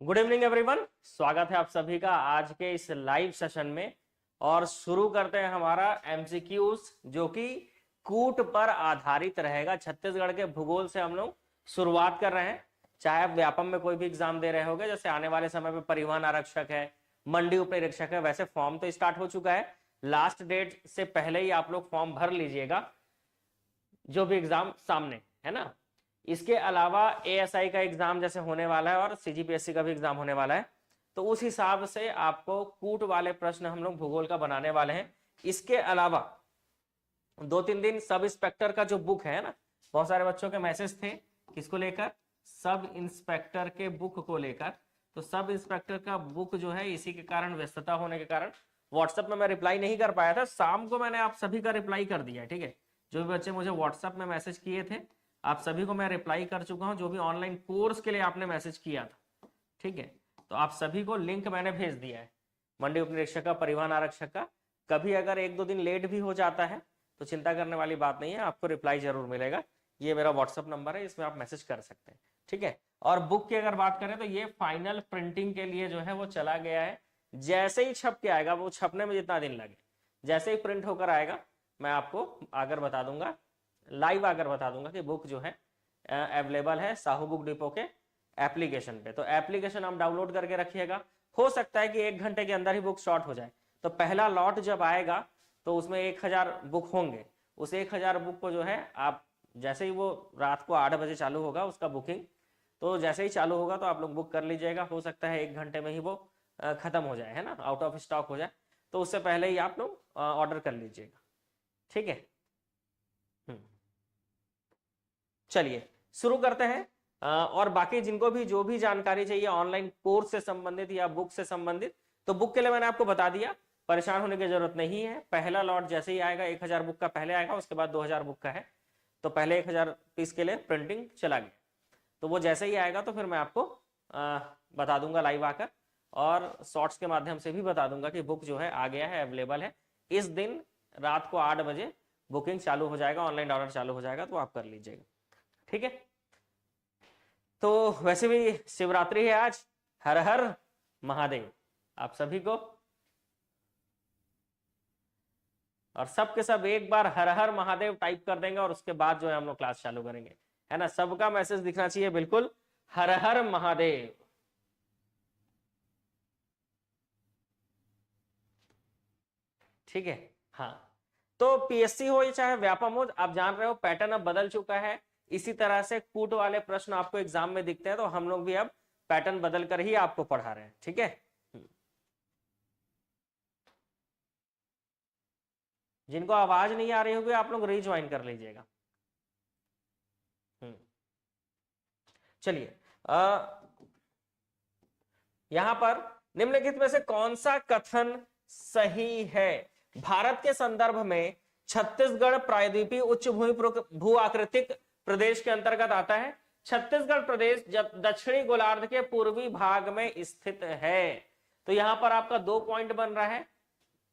Good evening everyone, स्वागत है आप सभी का आज के इस लाइव सेशन में। और शुरू करते हैं हमारा एमसीक्यूज जो कि कूट पर आधारित रहेगा। छत्तीसगढ़ के भूगोल से हम लोग शुरुआत कर रहे हैं। चाहे आप व्यापम में कोई भी एग्जाम दे रहे होगे, जैसे आने वाले समय में परिवहन आरक्षक है, मंडी उप निरीक्षक है, वैसे फॉर्म तो स्टार्ट हो चुका है। लास्ट डेट से पहले ही आप लोग फॉर्म भर लीजिएगा जो भी एग्जाम सामने है ना। इसके अलावा एएसआई का एग्जाम जैसे होने वाला है और सीजीपीएससी का भी एग्जाम होने वाला है, तो उस हिसाब से आपको कूट वाले प्रश्न हम लोग भूगोल का बनाने वाले हैं। इसके अलावा 2-3 दिन सब इंस्पेक्टर का जो बुक है ना, बहुत सारे बच्चों के मैसेज थे किसको लेकर, सब इंस्पेक्टर के बुक को लेकर। तो सब इंस्पेक्टर का बुक जो है, इसी के कारण व्यस्तता होने के कारण व्हाट्सएप में मैं रिप्लाई नहीं कर पाया था। शाम को मैंने आप सभी का रिप्लाई कर दिया, ठीक है। जो भी बच्चे मुझे व्हाट्सएप में मैसेज किए थे, आप सभी को मैं रिप्लाई कर चुका हूं। जो भी ऑनलाइन कोर्स के लिए आपने मैसेज किया था, ठीक है, तो आप सभी को लिंक मैंने भेज दिया है, मंडी उप निरीक्षक का, परिवहन आरक्षक का। कभी अगर 1-2 दिन लेट भी हो जाता है तो चिंता करने वाली बात नहीं है, आपको रिप्लाई जरूर मिलेगा। ये मेरा व्हाट्सएप नंबर है, इसमें आप मैसेज कर सकते हैं, ठीक है। और बुक की अगर बात करें तो ये फाइनल प्रिंटिंग के लिए जो है वो चला गया है। जैसे ही छप के आएगा, वो छपने में जितना दिन लगे, जैसे ही प्रिंट होकर आएगा मैं आपको आकर बता दूंगा, लाइव आकर बता दूंगा कि बुक जो है अवेलेबल है साहू बुक डिपो के एप्लीकेशन पे। तो एप्लीकेशन आप डाउनलोड करके रखिएगा। हो सकता है कि 1 घंटे के अंदर ही बुक शॉर्ट हो जाए। तो पहला लॉट जब आएगा तो उसमें 1000 बुक होंगे। उस 1000 बुक को जो है आप जैसे ही वो रात को 8 बजे चालू होगा उसका बुकिंग, तो जैसे ही चालू होगा तो आप लोग बुक कर लीजिएगा। हो सकता है 1 घंटे में ही वो खत्म हो जाए, है ना, आउट ऑफ स्टॉक हो जाए, तो उससे पहले ही आप लोग ऑर्डर कर लीजिएगा, ठीक है। चलिए शुरू करते हैं। और बाकी जिनको भी जो भी जानकारी चाहिए ऑनलाइन कोर्स से संबंधित या बुक से संबंधित, तो बुक के लिए मैंने आपको बता दिया, परेशान होने की जरूरत नहीं है। पहला लॉट जैसे ही आएगा 1000 बुक का पहले आएगा, उसके बाद 2000 बुक का है, तो पहले 1000 पीस के लिए प्रिंटिंग चला गया। तो वो जैसे ही आएगा तो फिर मैं आपको बता दूंगा लाइव आकर, और शॉर्ट्स के माध्यम से भी बता दूंगा कि बुक जो है आ गया है, अवेलेबल है। इस दिन रात को 8 बजे बुकिंग चालू हो जाएगा, ऑनलाइन ऑर्डर चालू हो जाएगा, तो आप कर लीजिएगा, ठीक है। तो वैसे भी शिवरात्रि है आज, हर हर महादेव आप सभी को। और सब के सब एक बार हर हर महादेव टाइप कर देंगे और उसके बाद जो है हम लोग क्लास चालू करेंगे, है ना। सबका मैसेज दिखना चाहिए बिल्कुल, हर हर महादेव। ठीक है, हाँ। तो पीएससी हो या चाहे व्यापम हो, आप जान रहे हो पैटर्न अब बदल चुका है। इसी तरह से कूट वाले प्रश्न आपको एग्जाम में दिखते हैं, तो हम लोग भी अब पैटर्न बदल कर ही आपको पढ़ा रहे हैं, ठीक है। जिनको आवाज नहीं आ रही होगी आप लोग रीज्वाइन कर लीजिएगा। चलिए, यहां पर निम्नलिखित में से कौन सा कथन सही है। भारत के संदर्भ में छत्तीसगढ़ प्रायद्वीपीय उच्च भू आकृतिक प्रदेश के अंतर्गत आता है। छत्तीसगढ़ प्रदेश जब दक्षिणी गोलार्ध के पूर्वी भाग में स्थित है। तो यहां पर आपका 2 पॉइंट बन रहा है,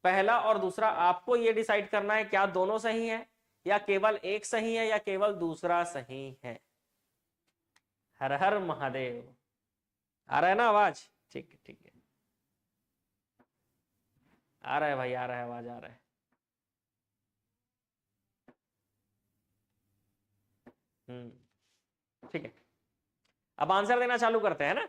पहला और दूसरा। आपको यह डिसाइड करना है क्या दोनों सही है, या केवल एक सही है, या केवल दूसरा सही है। हर हर महादेव। आ रहा है ना आवाज, ठीक है, ठीक है, आ रहा है भाई, आ रहा है, आवाज आ रहा है। ठीक है, अब आंसर देना चालू करते हैं ना।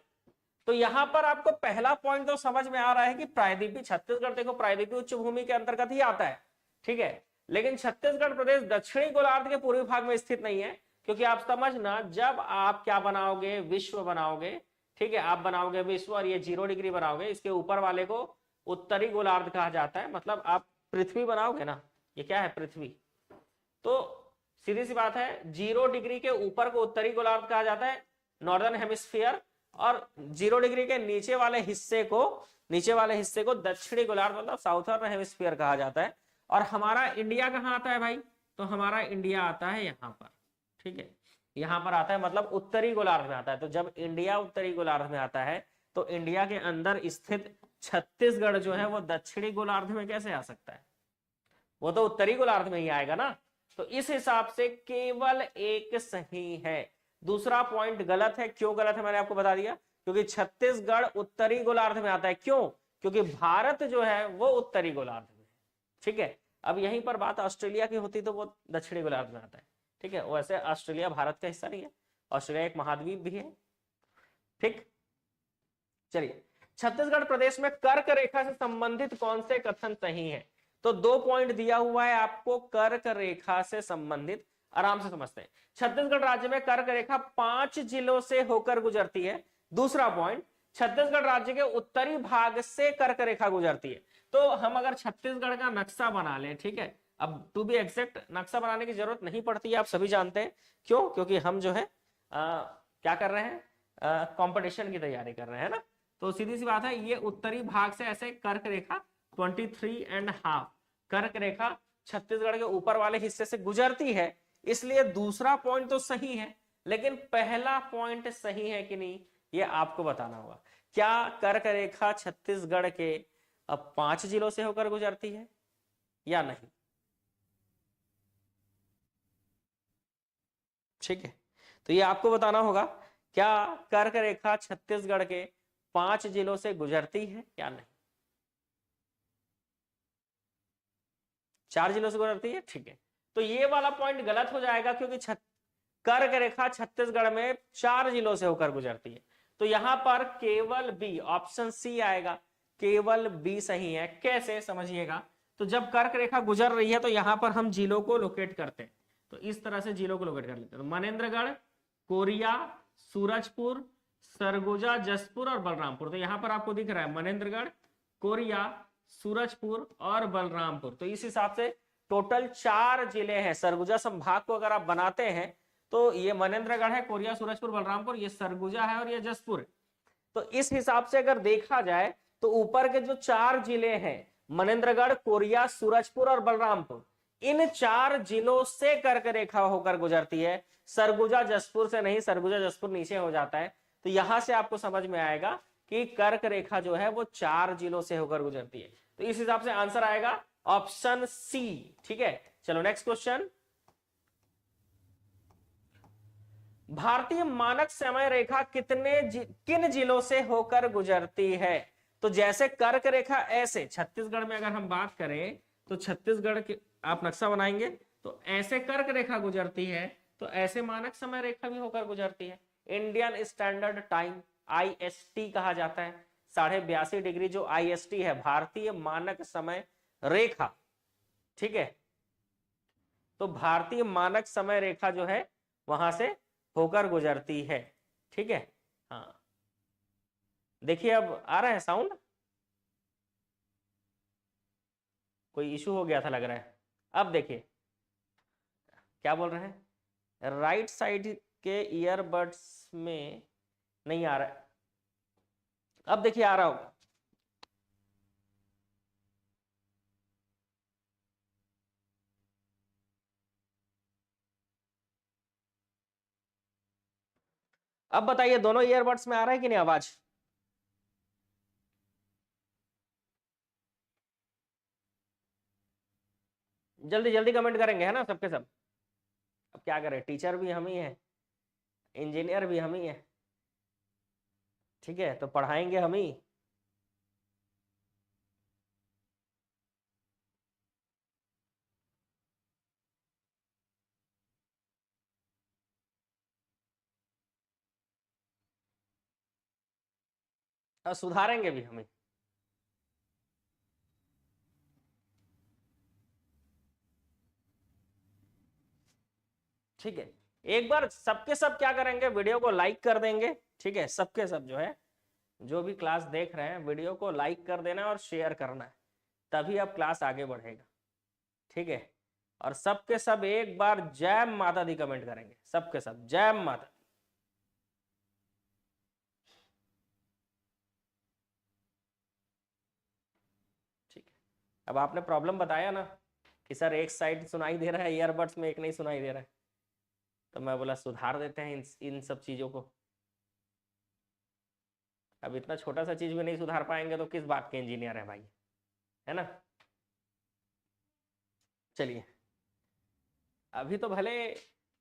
तो यहां पर आपको पहला पॉइंट तो समझ में आ रहा है कि प्रायद्वीपीय छत्तीसगढ़ देखो प्रायद्वीपीय उच्च भूमि के अंतर्गत ही आता है, ठीक है। लेकिन छत्तीसगढ़ प्रदेश दक्षिणी गोलार्ध के पूर्वी भाग में स्थित नहीं है, क्योंकि आप समझना, जब आप क्या बनाओगे, विश्व बनाओगे, ठीक है, आप बनाओगे विश्व और ये 0 डिग्री बनाओगे, इसके ऊपर वाले को उत्तरी गोलार्ध कहा जाता है। मतलब आप पृथ्वी बनाओगे ना, ये क्या है, पृथ्वी। तो सीधी सी बात है, 0 डिग्री के ऊपर को उत्तरी गोलार्ध कहा जाता है, नॉर्दर्न हेमिस्फीयर, और 0 डिग्री के नीचे वाले हिस्से को दक्षिणी गोलार्ध मतलब साउथर्न हेमिस्फीयर कहा जाता है। और हमारा इंडिया कहाँ आता है भाई, तो हमारा इंडिया आता है यहाँ पर, ठीक है, यहाँ पर आता है, मतलब उत्तरी गोलार्ध में आता है। तो जब इंडिया उत्तरी गोलार्ध में आता है, तो इंडिया के अंदर स्थित छत्तीसगढ़ जो है वो दक्षिणी गोलार्ध में कैसे आ सकता है, वो तो उत्तरी गोलार्ध में ही आएगा ना। तो इस हिसाब से केवल एक सही है, दूसरा पॉइंट गलत है। क्यों गलत है मैंने आपको बता दिया, क्योंकि छत्तीसगढ़ उत्तरी गोलार्ध में आता है। क्यों? क्योंकि भारत जो है वो उत्तरी गोलार्ध में है। ठीक है, अब यहीं पर बात ऑस्ट्रेलिया की होती तो वो दक्षिणी गोलार्ध में आता है। ठीक है, वैसे ऑस्ट्रेलिया भारत का हिस्सा नहीं है, ऑस्ट्रेलिया एक महाद्वीप भी है। ठीक, चलिए, छत्तीसगढ़ प्रदेश में कर्क रेखा से संबंधित कौन से कथन सही है? तो 2 पॉइंट दिया हुआ है आपको, कर्क रेखा से संबंधित, आराम से समझते हैं। छत्तीसगढ़ राज्य में कर्क रेखा 5 जिलों से होकर गुजरती है। दूसरा पॉइंट, छत्तीसगढ़ राज्य के उत्तरी भाग से कर्क रेखा गुजरती है। तो हम अगर छत्तीसगढ़ का नक्शा बना लें, ठीक है, अब टू बी एग्जैक्ट नक्शा बनाने की जरूरत नहीं पड़ती है, आप सभी जानते हैं। क्यों? क्योंकि हम जो है क्या कर रहे हैं, कंपटीशन की तैयारी कर रहे हैं ना। तो सीधी सी बात है, ये उत्तरी भाग से ऐसे कर्क रेखा 23.5 कर्क रेखा छत्तीसगढ़ के ऊपर वाले हिस्से से गुजरती है, इसलिए दूसरा पॉइंट तो सही है, लेकिन पहला पॉइंट सही है कि नहीं ये आपको बताना होगा। क्या कर्क रेखा छत्तीसगढ़ के अब 5 जिलों से होकर गुजरती है या नहीं? ठीक है, तो ये आपको बताना होगा, क्या कर्क रेखा छत्तीसगढ़ के 5 जिलों से गुजरती है या नहीं? 4 जिलों से गुजरती है। ठीक है, तो ये वाला पॉइंट गलत हो जाएगा, क्योंकि कर्क रेखा छत्तीसगढ़ में 4 जिलों से होकर गुजरती है। तो यहां पर केवल बी, ऑप्शन सी आएगा, केवल बी सही है। कैसे, समझिएगा। तो जब कर्क रेखा गुजर रही है तो यहां पर हम जिलों को लोकेट करते हैं, तो इस तरह से जिलों को लोकेट कर लेते हैं। तो मनेन्द्रगढ़, कोरिया, सूरजपुर, सरगुजा, जसपुर और बलरामपुर। तो यहां पर आपको दिख रहा है मनेन्द्रगढ़, कोरिया, सूरजपुर और बलरामपुर। तो इस हिसाब से टोटल 4 जिले हैं। सरगुजा संभाग को अगर आप बनाते हैं तो ये मनेन्द्रगढ़ है, कोरिया, सूरजपुर, बलरामपुर, ये सरगुजा है और ये जसपुर है। तो इस हिसाब से अगर देखा जाए तो ऊपर के जो 4 जिले हैं, मनेन्द्रगढ़, कोरिया, सूरजपुर और बलरामपुर, इन 4 जिलों से कर्क रेखा होकर गुजरती है। सरगुजा जसपुर से नहीं, सरगुजा जसपुर नीचे हो जाता है। तो यहां से आपको समझ में आएगा कि कर्क रेखा जो है वो 4 जिलों से होकर गुजरती है। तो इस हिसाब से आंसर आएगा ऑप्शन सी। ठीक है, चलो नेक्स्ट क्वेश्चन। भारतीय मानक समय रेखा किन जिलों से होकर गुजरती है? तो जैसे कर्क रेखा ऐसे छत्तीसगढ़ में अगर हम बात करें तो छत्तीसगढ़ के आप नक्शा बनाएंगे तो ऐसे कर्क रेखा गुजरती है, तो ऐसे मानक समय रेखा भी होकर गुजरती है। इंडियन स्टैंडर्ड टाइम, आईएसटी कहा जाता है। 82.5 डिग्री जो आईएसटी है, भारतीय मानक समय रेखा। ठीक है, तो भारतीय मानक समय रेखा जो है वहां से होकर गुजरती है। ठीक है, हाँ, देखिए अब आ रहा है साउंड, कोई इशू हो गया था लग रहा है। अब देखिए क्या बोल रहे हैं, राइट साइड के ईयरबड्स में नहीं आ रहा है। अब देखिए आ रहा होगा। अब बताइए दोनों ईयरबड्स में आ रहा है कि नहीं आवाज? जल्दी जल्दी कमेंट करेंगे, है ना सबके सब। अब क्या करें, टीचर भी हम ही है, इंजीनियर भी हम ही है। ठीक है, तो पढ़ाएंगे हम ही। और सुधारेंगे भी हम ही। ठीक है, एक बार सबके सब क्या करेंगे, वीडियो को लाइक कर देंगे। ठीक है, सबके सब जो है, जो भी क्लास देख रहे हैं, वीडियो को लाइक कर देना और शेयर करना है, तभी अब क्लास आगे बढ़ेगा। ठीक है, और सबके सब एक बार जय माता दी कमेंट करेंगे, सबके सब जय माता दी। ठीक है, अब आपने प्रॉब्लम बताया ना कि सर एक साइड सुनाई दे रहा है ईयरबड्स में, एक नहीं सुनाई दे रहा है, तो मैं बोला सुधार देते हैं इन सब चीजों को। अब इतना छोटा सा चीज भी नहीं सुधार पाएंगे तो किस बात के इंजीनियर है भाई, है ना। चलिए, अभी तो भले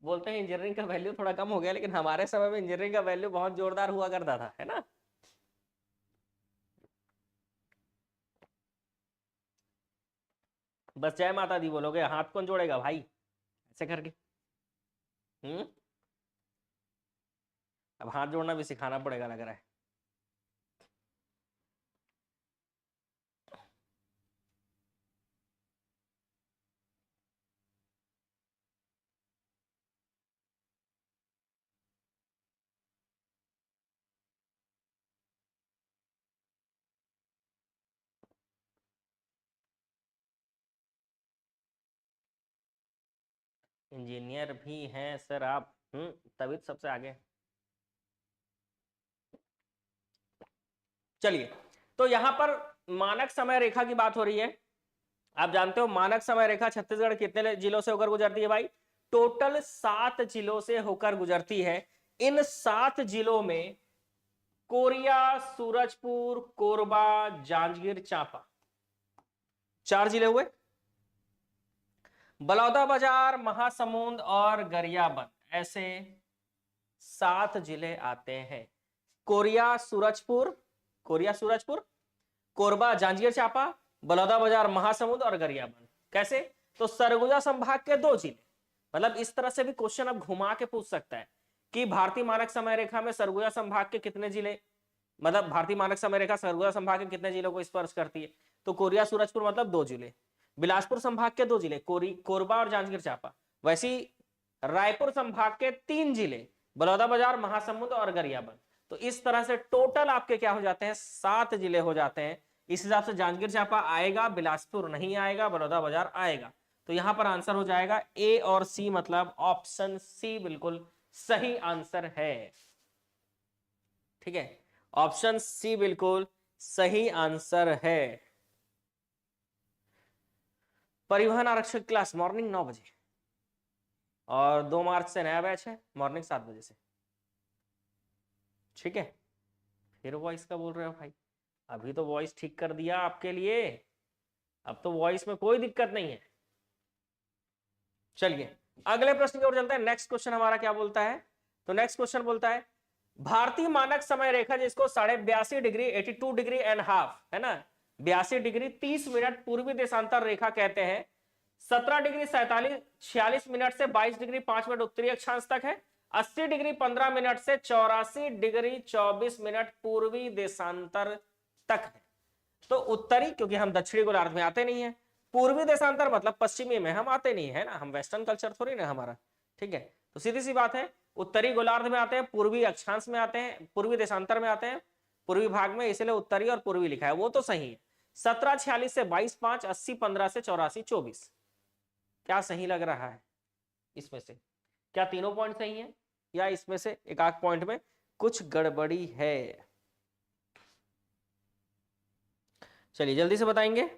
बोलते हैं इंजीनियरिंग का वैल्यू थोड़ा कम हो गया, लेकिन हमारे समय में इंजीनियरिंग का वैल्यू बहुत जोरदार हुआ करता था, है ना। बस जय माता दी बोलोगे, हाथ कौन जोड़ेगा भाई, ऐसे करके। हम्म। अब हाथ जोड़ना भी सिखाना पड़ेगा लग रहा है। इंजीनियर भी हैं सर आप, तभी तो सबसे आगे। चलिए, तो यहां पर मानक समय रेखा की बात हो रही है। आप जानते हो मानक समय रेखा छत्तीसगढ़ कितने जिलों से होकर गुजरती है भाई, टोटल 7 जिलों से होकर गुजरती है। इन 7 जिलों में कोरिया, सूरजपुर, कोरबा, जांजगीर चांपा, 4 जिले हुए। बलौदाबाजार, महासमुंद और गरियाबंद, ऐसे 7 जिले आते हैं। कोरिया, सूरजपुर, कोरिया सूरजपुर, कोरबा, जांजगीर चांपा, बलौदाबाजार, महासमुंद और गरियाबंद। कैसे, तो सरगुजा संभाग के 2 जिले। मतलब इस तरह से भी क्वेश्चन अब घुमा के पूछ सकता है कि भारतीय मानक समय रेखा में सरगुजा संभाग के कितने जिले, मतलब भारतीय मानक समय रेखा सरगुजा संभाग के कितने जिलों को स्पर्श करती है। तो कोरिया सूरजपुर मतलब 2 जिले, बिलासपुर संभाग के 2 जिले कोरबा और जांजगीर चांपा। वैसी रायपुर संभाग के 3 जिले, बलौदाबाजार, महासमुंद और गरियाबंद। तो इस तरह से टोटल आपके क्या हो जाते हैं, 7 जिले हो जाते हैं। इस हिसाब से जांजगीर चांपा आएगा, बिलासपुर नहीं आएगा, बलौदाबाजार आएगा। तो यहां पर आंसर हो जाएगा ए और सी, मतलब ऑप्शन सी बिल्कुल सही आंसर है। ठीक है, ऑप्शन सी बिल्कुल सही आंसर है। परिवहन आरक्षक क्लास मॉर्निंग 9 बजे, और 2 मार्च से नया बैच है मॉर्निंग 7 बजे से। ठीक है, फिर वॉइस का बोल रहे हो भाई, अभी तो वॉइस ठीक कर दिया आपके लिए, अब तो वॉइस में कोई दिक्कत नहीं है। चलिए अगले प्रश्न की ओर चलते हैं। नेक्स्ट क्वेश्चन हमारा क्या बोलता है, तो नेक्स्ट क्वेश्चन बोलता है भारतीय मानक समय रेखा जिसको 82.5 डिग्री 82 डिग्री एंड हाफ है ना, 82 डिग्री 30 मिनट पूर्वी देशांतर रेखा कहते हैं। 17 डिग्री 46 मिनट से 22 डिग्री 5 मिनट उत्तरी अक्षांश तक है। 80 डिग्री 15 मिनट से 84 डिग्री 24 मिनट पूर्वी देशांतर तक है। तो उत्तरी, क्योंकि हम दक्षिणी गोलार्ध में आते नहीं है। पूर्वी देशांतर मतलब पश्चिमी में हम आते नहीं है ना, हम वेस्टर्न कल्चर थोड़ी ना हमारा। ठीक है, तो सीधी सी बात है, उत्तरी गोलार्ध में आते हैं, पूर्वी अक्षांश में आते हैं, पूर्वी देशांतर में आते हैं, पूर्वी भाग में, इसलिए उत्तरी और पूर्वी लिखा है, वो तो सही है। 1746 से 22/5, 80/15 से 84/24, क्या सही लग रहा है इसमें से, क्या तीनों पॉइंट सही है या इसमें से एक आध पॉइंट में कुछ गड़बड़ी है। चलिए जल्दी से बताएंगे।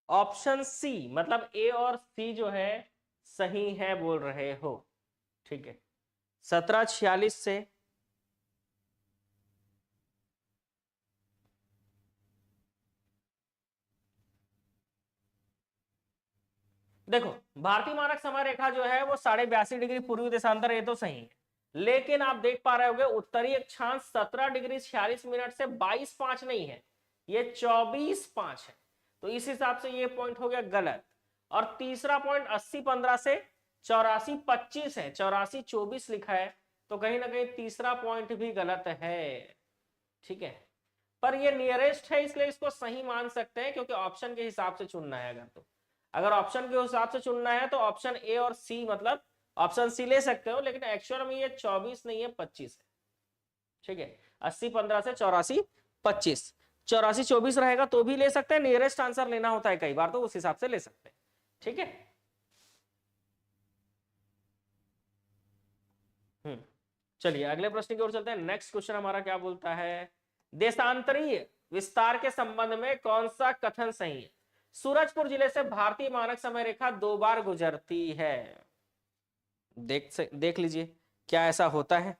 ऑप्शन सी मतलब ए और सी जो है सही है बोल रहे हो। ठीक है, 1746 से देखो, भारतीय मानक समय रेखा जो है वो 82.5 डिग्री पूर्वी देशांतर, ये तो सही है। लेकिन आप देख पा रहे होगे उत्तरी अक्षांश 17 डिग्री 46 मिनट से 22/5 नहीं है, ये 24/5 है। तो इस हिसाब से ये पॉइंट हो गया गलत। और तीसरा पॉइंट 80/15 से 84/25 है, 84/24 लिखा है, तो कहीं ना कहीं तीसरा पॉइंट भी गलत है। ठीक है, पर ये नियरेस्ट है इसलिए इसको सही मान सकते हैं, क्योंकि ऑप्शन के हिसाब से चुनना है। अगर ऑप्शन के हिसाब से चुनना है तो ऑप्शन ए और सी, मतलब ऑप्शन सी ले सकते हो, लेकिन एक्चुअल में ये 24 नहीं है, 25 है। ठीक है, 80/15 से 84/25, 84/24 रहेगा तो भी ले सकते हैं, नियरेस्ट आंसर लेना होता है कई बार, तो उस हिसाब से ले सकते हैं। ठीक है, चलिए अगले प्रश्न की ओर चलते हैं। नेक्स्ट क्वेश्चन हमारा क्या बोलता है, देशांतरीय विस्तार के संबंध में कौन सा कथन सही है? सूरजपुर जिले से भारतीय मानक समय रेखा 2 बार गुजरती है। देख लीजिए क्या ऐसा होता है?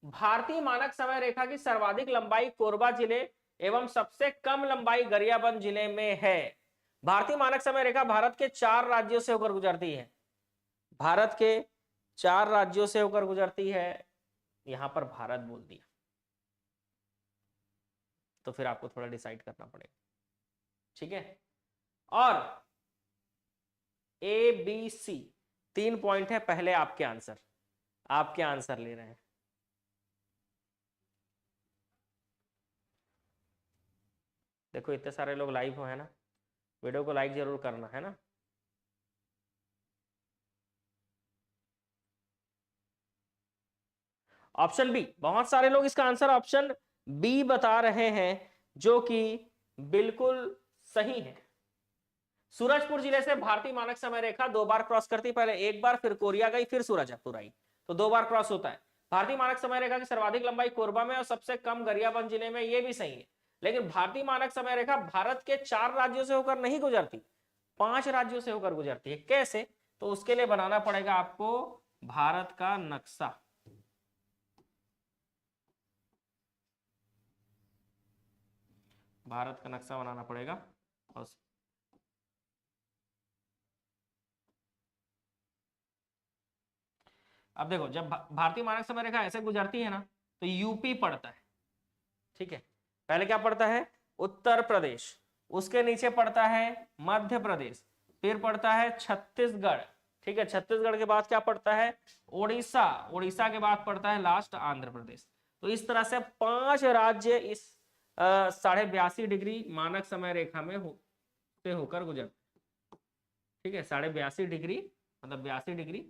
भारतीय मानक समय रेखा की सर्वाधिक लंबाई कोरबा जिले एवं सबसे कम लंबाई गरियाबंद जिले में है। भारतीय मानक समय रेखा भारत के 4 राज्यों से होकर गुजरती है। भारत के 4 राज्यों से होकर गुजरती है। यहां पर भारत बोल दिया तो फिर आपको थोड़ा डिसाइड करना पड़ेगा, ठीक है। और ए बी सी 3 पॉइंट है। पहले आपके आंसर ले रहे हैं। देखो इतने सारे लोग लाइव हो, है ना, वीडियो को लाइक जरूर करना, है ना। ऑप्शन बी, बहुत सारे लोग इसका आंसर ऑप्शन बी बता रहे हैं, जो कि बिल्कुल सही है। सूरजपुर जिले से भारतीय मानक समय रेखा 2 बार क्रॉस करती, पहले 1 बार, फिर कोरिया गई, फिर सूरजपुर आई, तो 2 बार क्रॉस होता है। भारतीय मानक समय रेखा की सर्वाधिक लंबाई कोरबा में और सबसे कम गरियाबंद जिले में, ये भी सही है। लेकिन भारतीय मानक समय रेखा भारत के 4 राज्यों से होकर नहीं गुजरती, 5 राज्यों से होकर गुजरती है। कैसे? तो उसके लिए बनाना पड़ेगा आपको भारत का नक्शा। भारत का नक्शा बनाना पड़ेगा। और अब देखो, जब भारतीय मानक समय रेखा ऐसे गुजरती है ना, तो यूपी पड़ता है, ठीक है। पहले क्या पड़ता है? उत्तर प्रदेश, उसके नीचे पड़ता है मध्य प्रदेश, फिर पड़ता है छत्तीसगढ़, ठीक है। छत्तीसगढ़ के बाद क्या पड़ता है? उड़ीसा, उड़ीसा के बाद पड़ता है लास्ट आंध्र प्रदेश। तो इस तरह से 5 राज्य इस 82.5 डिग्री मानक समय रेखा में से होकर गुजर, ठीक है। 82.5 डिग्री मतलब 82 डिग्री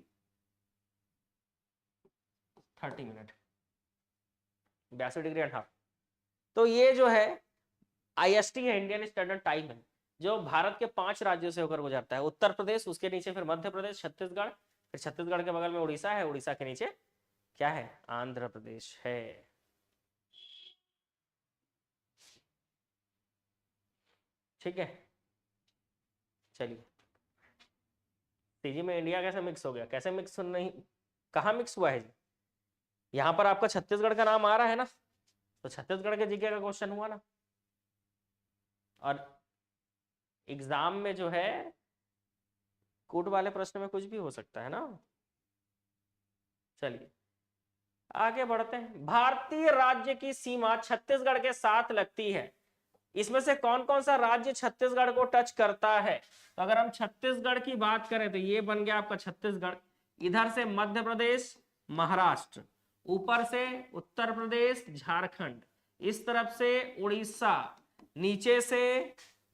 30 मिनट, 82 डिग्री 18। तो ये जो है IST है, इंडियन स्टैंडर्ड टाइम है, जो भारत के 5 राज्यों से होकर गुजरता है। उत्तर प्रदेश, उसके नीचे फिर मध्य प्रदेश, छत्तीसगढ़, फिर छत्तीसगढ़ के बगल में उड़ीसा है, उड़ीसा के नीचे क्या है? आंध्र प्रदेश है। ठीक है, चलिए। सीजी में इंडिया कैसे मिक्स हो गया? कैसे मिक्स नहीं, कहाँ मिक्स हुआ है जी? यहां पर आपका छत्तीसगढ़ का नाम आ रहा है ना, तो छत्तीसगढ़ के जीके का क्वेश्चन हुआ ना। और एग्जाम में जो है कूट वाले प्रश्न में कुछ भी हो सकता है ना। चलिए आगे बढ़ते हैं। भारतीय राज्य की सीमा छत्तीसगढ़ के साथ लगती है, इसमें से कौन कौन सा राज्य छत्तीसगढ़ को टच करता है? तो अगर हम छत्तीसगढ़ की बात करें तो ये बन गया आपका छत्तीसगढ़, इधर से मध्य प्रदेश, महाराष्ट्र, ऊपर से उत्तर प्रदेश, झारखंड, इस तरफ से उड़ीसा, नीचे से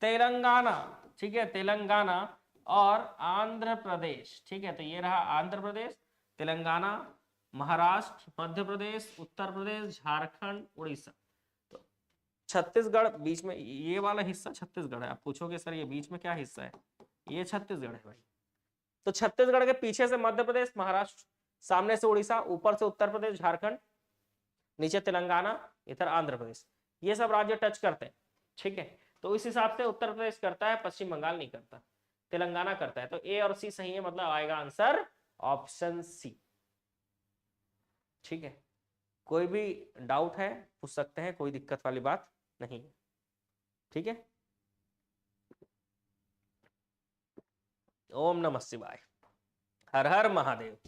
तेलंगाना, ठीक है, तेलंगाना और आंध्र प्रदेश, ठीक है। तो ये रहा आंध्र प्रदेश, तेलंगाना, महाराष्ट्र, मध्य प्रदेश, उत्तर प्रदेश, झारखंड, उड़ीसा। तो छत्तीसगढ़ बीच में, ये वाला हिस्सा छत्तीसगढ़ है। आप पूछोगे सर ये बीच में क्या हिस्सा है? ये छत्तीसगढ़ है भाई। तो छत्तीसगढ़ के पीछे से मध्य प्रदेश, महाराष्ट्र, सामने से उड़ीसा, ऊपर से उत्तर प्रदेश, झारखंड, नीचे तेलंगाना, इधर आंध्र प्रदेश, ये सब राज्य टच करते हैं, ठीक है। तो इस हिसाब से उत्तर प्रदेश करता है, पश्चिम बंगाल नहीं करता, तेलंगाना करता है। तो ए और सी सही है, मतलब आएगा आंसर ऑप्शन सी, ठीक है। कोई भी डाउट है पूछ सकते हैं, कोई दिक्कत वाली बात नहीं है, ठीक है। ओम नमः शिवाय, हर हर महादेव।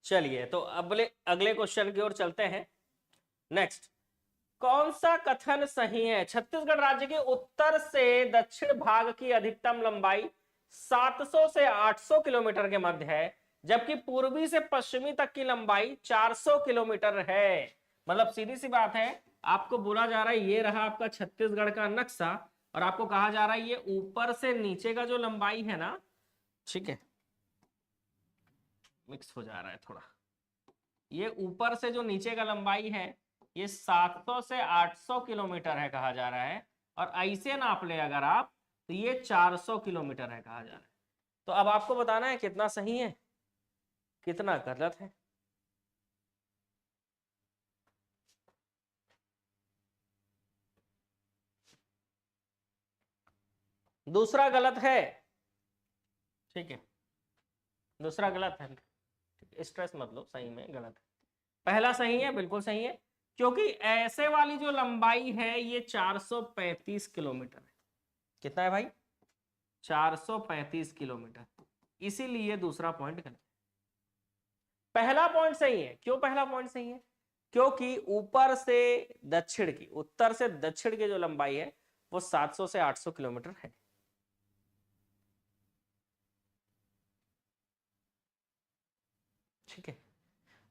चलिए तो अगले क्वेश्चन की ओर चलते हैं। नेक्स्ट, कौन सा कथन सही है? छत्तीसगढ़ राज्य के उत्तर से दक्षिण भाग की अधिकतम लंबाई 700 से 800 किलोमीटर के मध्य है, जबकि पूर्वी से पश्चिमी तक की लंबाई 400 किलोमीटर है। मतलब सीधी सी बात है, आपको बोला जा रहा है ये रहा आपका छत्तीसगढ़ का नक्शा, और आपको कहा जा रहा है ये ऊपर से नीचे का जो लंबाई है ना, ठीक है, मिक्स हो जा रहा है थोड़ा, ये ऊपर से जो नीचे का लंबाई है ये 700 से 800 किलोमीटर है कहा जा रहा है, और ऐसे नाप ले अगर आप तो ये 400 किलोमीटर है कहा जा रहा है। तो अब आपको बताना है कितना सही है कितना गलत है। दूसरा गलत है, ठीक है, दूसरा गलत है, स्ट्रेस मत लो, सही में गलत है। पहला सही है, बिल्कुल सही है, क्योंकि ऐसे वाली जो लंबाई है ये 435 किलोमीटर है। कितना है भाई? 435 किलोमीटर, इसीलिए दूसरा पॉइंट गलत। पहला पॉइंट सही है। क्यों पहला पॉइंट सही है? क्योंकि ऊपर से दक्षिण की, उत्तर से दक्षिण की जो लंबाई है वो 700 से 800 किलोमीटर है। ठीक है,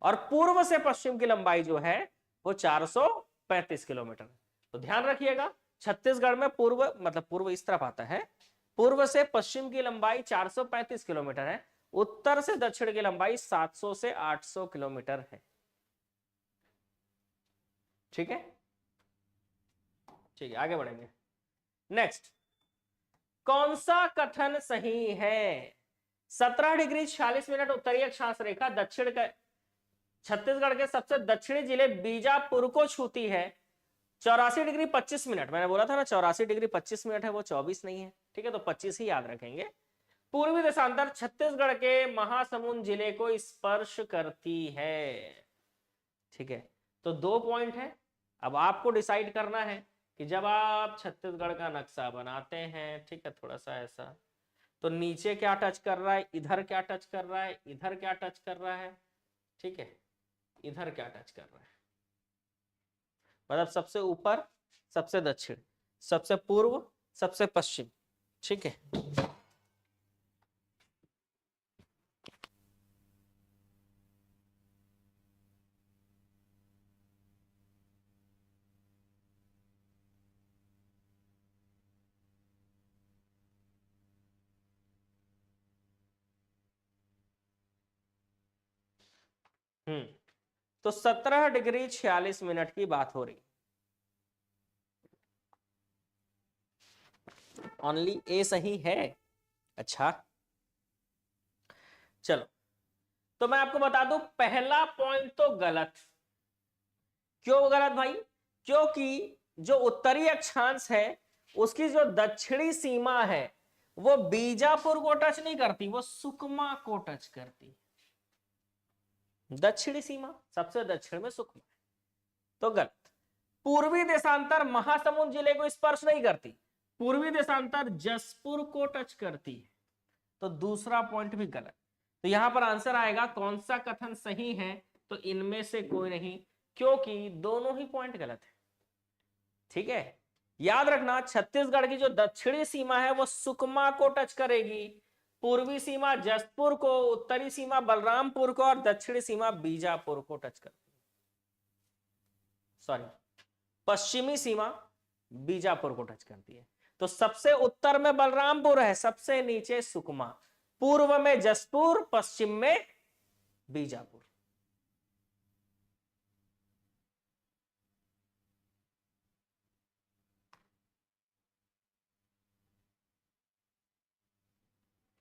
और पूर्व से पश्चिम की लंबाई जो है वो 435 किलोमीटर है। तो ध्यान रखिएगा, छत्तीसगढ़ में पूर्व मतलब पूर्व इस तरफ आता है, पूर्व से पश्चिम की लंबाई 435 किलोमीटर है, उत्तर से दक्षिण की लंबाई 700 से 800 किलोमीटर है। ठीक है, ठीक है, आगे बढ़ेंगे। नेक्स्ट, कौन सा कथन सही है? 17 डिग्री 46 मिनट उत्तरी अक्षांश रेखा दक्षिण का छत्तीसगढ़ के सबसे दक्षिणी जिले बीजापुर को छूती है। 84 डिग्री 25 मिनट, मैंने बोला था ना 84 डिग्री 25 मिनट है, वो 24 नहीं है। ठीक है, तो 25 ही याद रखेंगे। पूर्वी देशांतर छत्तीसगढ़ के महासमुंद जिले को स्पर्श करती है। ठीक है, तो 2 पॉइंट है। अब आपको डिसाइड करना है कि जब आप छत्तीसगढ़ का नक्शा बनाते हैं, ठीक है, थोड़ा सा ऐसा, तो नीचे क्या टच कर रहा है, इधर क्या टच कर रहा है, इधर क्या टच कर रहा है, ठीक है, इधर क्या टच कर रहा है, मतलब सबसे ऊपर, सबसे दक्षिण, सबसे पूर्व, सबसे पश्चिम। ठीक है, तो 17 डिग्री 46 मिनट की बात हो रही। ओनली ए सही है। अच्छा, चलो, तो मैं आपको बता दूं पहला पॉइंट तो गलत। क्यों गलत भाई? क्योंकि जो उत्तरी अक्षांश है उसकी जो दक्षिणी सीमा है वो बीजापुर को टच नहीं करती, वो सुकमा को टच करती। दक्षिणी सीमा सबसे दक्षिण में सुकमा है, तो गलत। पूर्वी देशांतर महासमुंद जिले को स्पर्श नहीं करती, पूर्वी देशांतर जसपुर को टच करती है, तो दूसरा पॉइंट भी गलत। तो यहां पर आंसर आएगा कौन सा कथन सही है, तो इनमें से कोई नहीं, क्योंकि दोनों ही पॉइंट गलत है। ठीक है, याद रखना छत्तीसगढ़ की जो दक्षिणी सीमा है वो सुकमा को टच करेगी, पूर्वी सीमा जसपुर को, उत्तरी सीमा बलरामपुर को और दक्षिणी सीमा बीजापुर को टच करती है। सॉरी, पश्चिमी सीमा बीजापुर को टच करती है। तो सबसे उत्तर में बलरामपुर है, सबसे नीचे सुकमा, पूर्व में जसपुर, पश्चिम में बीजापुर।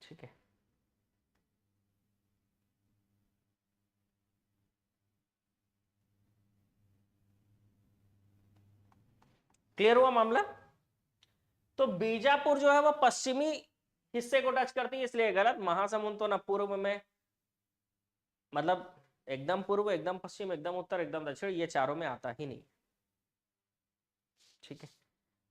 ठीक है, क्लियर हुआ मामला? तो बीजापुर जो है वो पश्चिमी हिस्से को टच करती है, इसलिए गलत। महासमुंद तो ना पूर्व में, मतलब एकदम पूर्व, एकदम पश्चिम, एकदम उत्तर, एकदम दक्षिण, ये चारों में आता ही नहीं। ठीक है,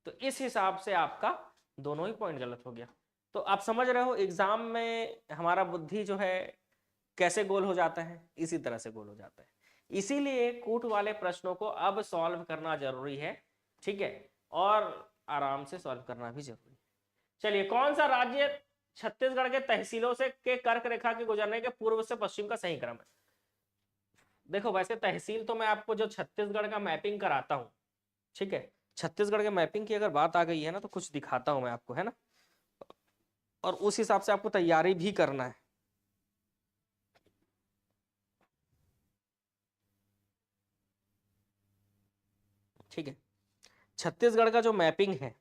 तो इस हिसाब से आपका दोनों ही पॉइंट गलत हो गया। तो आप समझ रहे हो एग्जाम में हमारा बुद्धि जो है कैसे गोल हो जाता है, इसी तरह से गोल हो जाता है। इसीलिए कूट वाले प्रश्नों को अब सॉल्व करना जरूरी है। ठीक है, और आराम से सॉल्व करना भी जरूरी है। चलिए, कौन सा राज्य छत्तीसगढ़ के तहसीलों से के कर्क रेखा के गुजरने के पूर्व से पश्चिम का सही क्रम है? देखो, वैसे तहसील तो मैं आपको जो छत्तीसगढ़ का मैपिंग कराता हूं, ठीक है, छत्तीसगढ़ के मैपिंग की अगर बात आ गई है ना तो कुछ दिखाता हूं मैं आपको, है ना, और उस हिसाब से आपको तैयारी भी करना है। ठीक है, छत्तीसगढ़ का जो मैपिंग है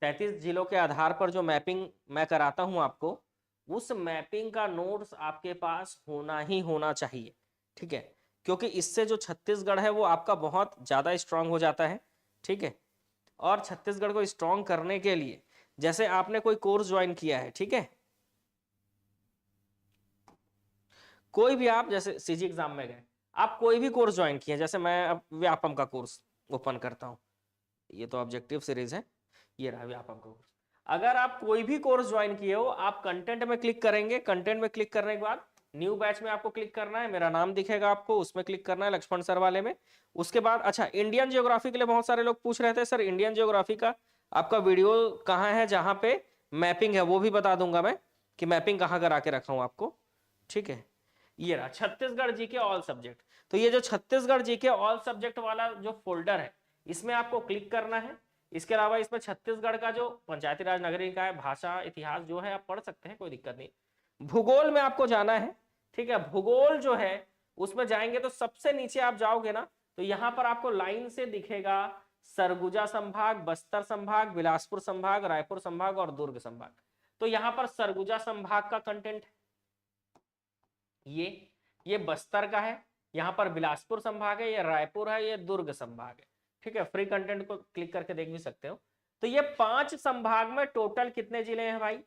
33 जिलों के आधार पर जो मैपिंग मैं कराता हूं आपको, उस मैपिंग का नोट्स आपके पास होना ही होना चाहिए, ठीक है, क्योंकि इससे जो छत्तीसगढ़ है वो आपका बहुत ज्यादा स्ट्रांग हो जाता है, ठीक है। और छत्तीसगढ़ को स्ट्रांग करने के लिए जैसे आपने कोई कोर्स ज्वाइन किया है, ठीक है, कोई भी आप जैसे सीजी एग्जाम में गए, आप कोई भी कोर्स ज्वाइन किए, जैसे मैं अब व्यापम का कोर्स ओपन करता हूं, ये तो ऑब्जेक्टिव सीरीज है, ये रहा व्यापम का कोर्स। अगर आप कोई भी कोर्स ज्वाइन किए हो, आप कंटेंट में क्लिक करेंगे, कंटेंट में क्लिक करने के बाद न्यू बैच में आपको क्लिक करना है, मेरा नाम दिखेगा आपको, उसमें क्लिक करना है, लक्ष्मण सर वाले में। उसके बाद अच्छा, इंडियन ज्योग्राफी के लिए बहुत सारे लोग पूछ रहे थे सर इंडियन ज्योग्राफी का आपका वीडियो कहाँ है जहां पे मैपिंग है, वो भी बता दूंगा मैं कि मैपिंग कहाँ करा के रखा हूं आपको, ठीक है। ये रहा छत्तीसगढ़ जीके ऑल सब्जेक्ट। तो ये जो छत्तीसगढ़ जीके ऑल सब्जेक्ट वाला जो फोल्डर है, इसमें आपको क्लिक करना है। इसके अलावा इसमें छत्तीसगढ़ का जो पंचायती राज नगरीय निकाय भाषा इतिहास जो है आप पढ़ सकते हैं, कोई दिक्कत नहीं। भूगोल में आपको जाना है, ठीक है, भूगोल जो है उसमें जाएंगे तो सबसे नीचे आप जाओगे ना, तो यहाँ पर आपको लाइन से दिखेगा सरगुजा संभाग, बस्तर संभाग, बिलासपुर संभाग, रायपुर संभाग और दुर्ग संभाग। तो यहाँ पर सरगुजा संभाग का कंटेंट है, ये बस्तर का है, यहाँ पर बिलासपुर संभाग है, ये रायपुर है, ये दुर्ग संभाग है, ठीक है। फ्री कंटेंट को क्लिक करके देख भी सकते हो। तो ये 5 संभाग में टोटल कितने जिले हैं भाई?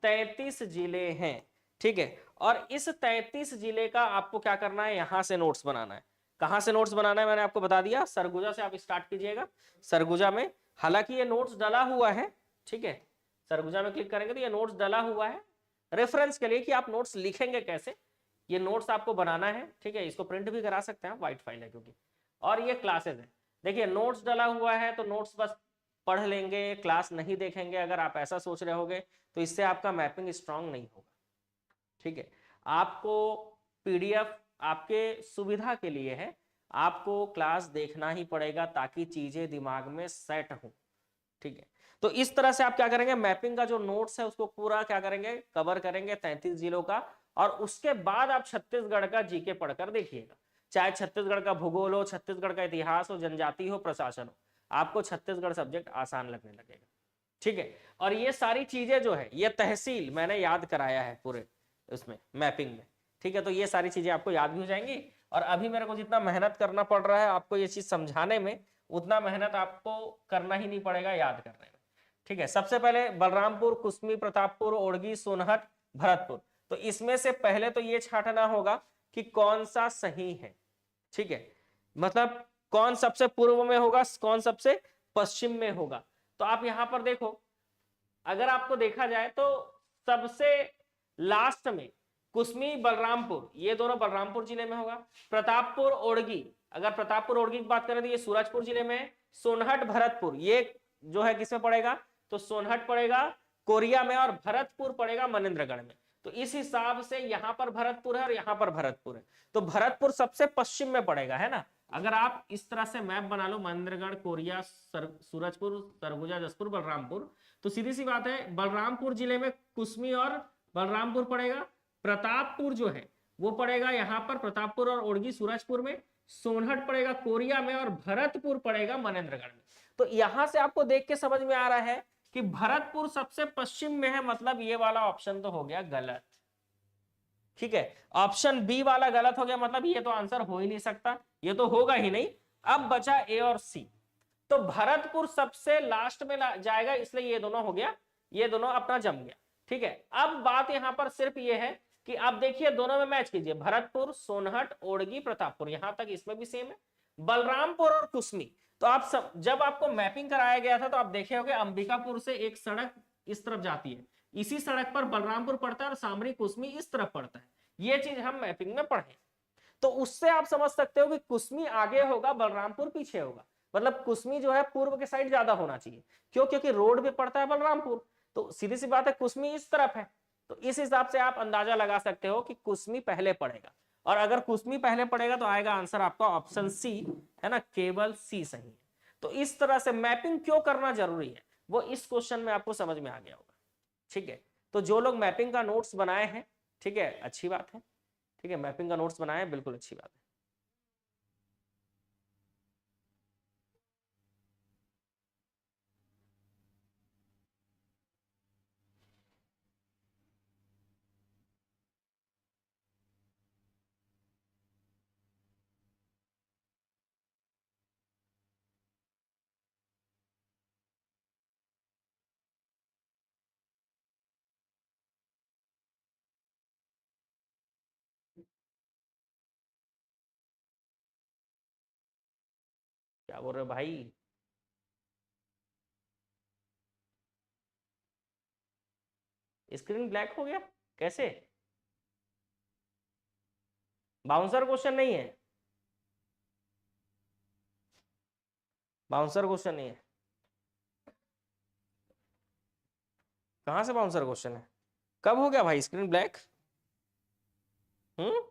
33 जिले हैं, ठीक है। और इस 33 जिले का आपको क्या करना है, यहां से नोट्स बनाना है। कहां से नोट्स बनाना है मैंने आपको बता दिया, सरगुजा से आप स्टार्ट कीजिएगा। सरगुजा में हालांकि ये नोट्स डला हुआ है, ठीक है, सरगुजा में क्लिक करेंगे तो ये नोट्स डला हुआ है रेफरेंस के लिए कि आप नोट्स लिखेंगे कैसे, ये नोट्स आपको बनाना है, ठीक है। इसको प्रिंट भी करा सकते हैं, व्हाइट फाइल है क्योंकि। और ये क्लासेस है, देखिए नोट्स डला हुआ है तो नोट्स बस पढ़ लेंगे, क्लास नहीं देखेंगे, अगर आप ऐसा सोच रहे होगे तो इससे आपका मैपिंग स्ट्रांग नहीं होगा, ठीक है। आपको पीडीएफ आपके सुविधा के लिए है, आपको क्लास देखना ही पड़ेगा ताकि चीजें दिमाग में सेट हो, ठीक है। तो इस तरह से आप क्या करेंगे, मैपिंग का जो नोट्स है उसको पूरा क्या करेंगे, कवर करेंगे 33 जिलों का। और उसके बाद आप छत्तीसगढ़ का जीके पढ़कर देखिएगा, चाहे छत्तीसगढ़ का भूगोल हो, छत्तीसगढ़ का इतिहास हो, जनजाति हो, प्रशासन हो, आपको छत्तीसगढ़ सब्जेक्ट आसान लगने लगेगा, ठीक है। और ये सारी चीजें जो है, ये तहसील मैंने याद कराया है पूरे उसमें मैपिंग में, ठीक है। तो ये सारी चीजें आपको याद भी हो जाएंगी। और अभी मेरे को जितना मेहनत करना पड़ रहा है आपको ये चीज समझाने में, उतना मेहनत आपको करना ही नहीं पड़ेगा याद करने में, ठीक है। सबसे पहले बलरामपुर, कुसमी, प्रतापपुर, ओड़गी, सोनहट, भरतपुर। तो इसमें से पहले तो ये छांटना होगा कि कौन सा सही है, ठीक है, मतलब कौन सबसे पूर्व में होगा, कौन सबसे पश्चिम में होगा। तो आप यहां पर देखो, अगर आपको देखा जाए तो सबसे लास्ट में कुसमी, बलरामपुर, ये दोनों बलरामपुर जिले में होगा। प्रतापपुर, ओड़गी, अगर प्रतापपुर ओड़गी की बात करें तो ये सूरजपुर जिले में है। सोनहट, भरतपुर, ये जो है किसमें पड़ेगा, तो सोनहट पड़ेगा कोरिया में और भरतपुर पड़ेगा मनेन्द्रगढ़ में। तो इस हिसाब से यहां पर भरतपुर है और यहां पर भरतपुर है, तो भरतपुर सबसे पश्चिम में पड़ेगा, है ना। अगर आप इस तरह से मैप बना लो, मनेन्द्रगढ़, कोरिया, सूरजपुर, सरगुजा, जसपुर, बलरामपुर, तो सीधी सी बात है बलरामपुर जिले में कुसमी और बलरामपुर पड़ेगा। प्रतापपुर जो है वो पड़ेगा यहाँ पर, प्रतापपुर और ओड़गी सूरजपुर में। सोनहट पड़ेगा कोरिया में और भरतपुर पड़ेगा मनेन्द्रगढ़ में। तो यहां से आपको देख के समझ में आ रहा है कि भरतपुर सबसे पश्चिम में है, मतलब ये वाला ऑप्शन तो हो गया गलत, ठीक है। ऑप्शन बी वाला गलत हो गया, मतलब ये तो आंसर हो ही नहीं सकता, ये तो होगा ही नहीं। अब बचा ए और सी, तो भरतपुर सबसे लास्ट में जाएगा, इसलिए ये दोनों हो गया, ये दोनों अपना जम गया, ठीक है। अब बात यहां पर सिर्फ ये है कि आप देखिए दोनों में मैच कीजिए, भरतपुर, सोनहट, ओड़गी, प्रतापपुर, यहां तक इसमें भी सेम है। बलरामपुर और कुसमी, तो आप सब जब आपको मैपिंग कराया गया था तो आप देखे होंगे अंबिकापुर से एक सड़क इस तरफ जाती है, इसी सड़क पर बलरामपुर पड़ता है और सामरी, कुसमी इस तरफ पड़ता है। ये चीज हम मैपिंग में पढ़े, तो उससे आप समझ सकते हो कि कुसमी आगे होगा, बलरामपुर पीछे होगा। मतलब कुसमी जो है पूर्व के साइड ज्यादा होना चाहिए, क्यों, क्योंकि रोड भी पड़ता है बलरामपुर, तो सीधी सी बात है कुसमी इस तरफ है। तो इस हिसाब से आप अंदाजा लगा सकते हो कि कुसमी पहले पड़ेगा, और अगर कुसमी पहले पड़ेगा तो आएगा आंसर आपका ऑप्शन सी, है ना, केवल सी सही है। तो इस तरह से मैपिंग क्यों करना जरूरी है वो इस क्वेश्चन में आपको समझ में आ गया होगा, ठीक है। तो जो लोग मैपिंग का नोट्स बनाए हैं, ठीक है, अच्छी बात है, ठीक है, मैपिंग का नोट्स बनाए हैं, बिल्कुल अच्छी बात है। क्या बोल रहे हो भाई? स्क्रीन ब्लैक हो गया कैसे? बाउंसर क्वेश्चन नहीं है, बाउंसर क्वेश्चन नहीं है। कहां से बाउंसर क्वेश्चन है? कब हो गया भाई स्क्रीन ब्लैक? हम्म।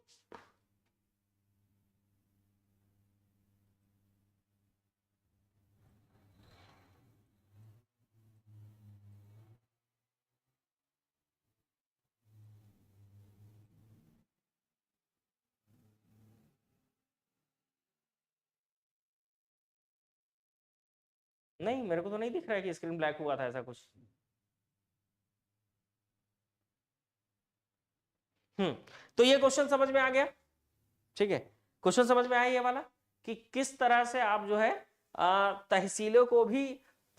नहीं, मेरे को तो नहीं दिख रहा है कि स्क्रीन ब्लैक हुआ था ऐसा कुछ। हम्म। तो ये क्वेश्चन समझ में आ गया, ठीक है। क्वेश्चन समझ में आया ये वाला, कि किस तरह से आप जो है तहसीलों को भी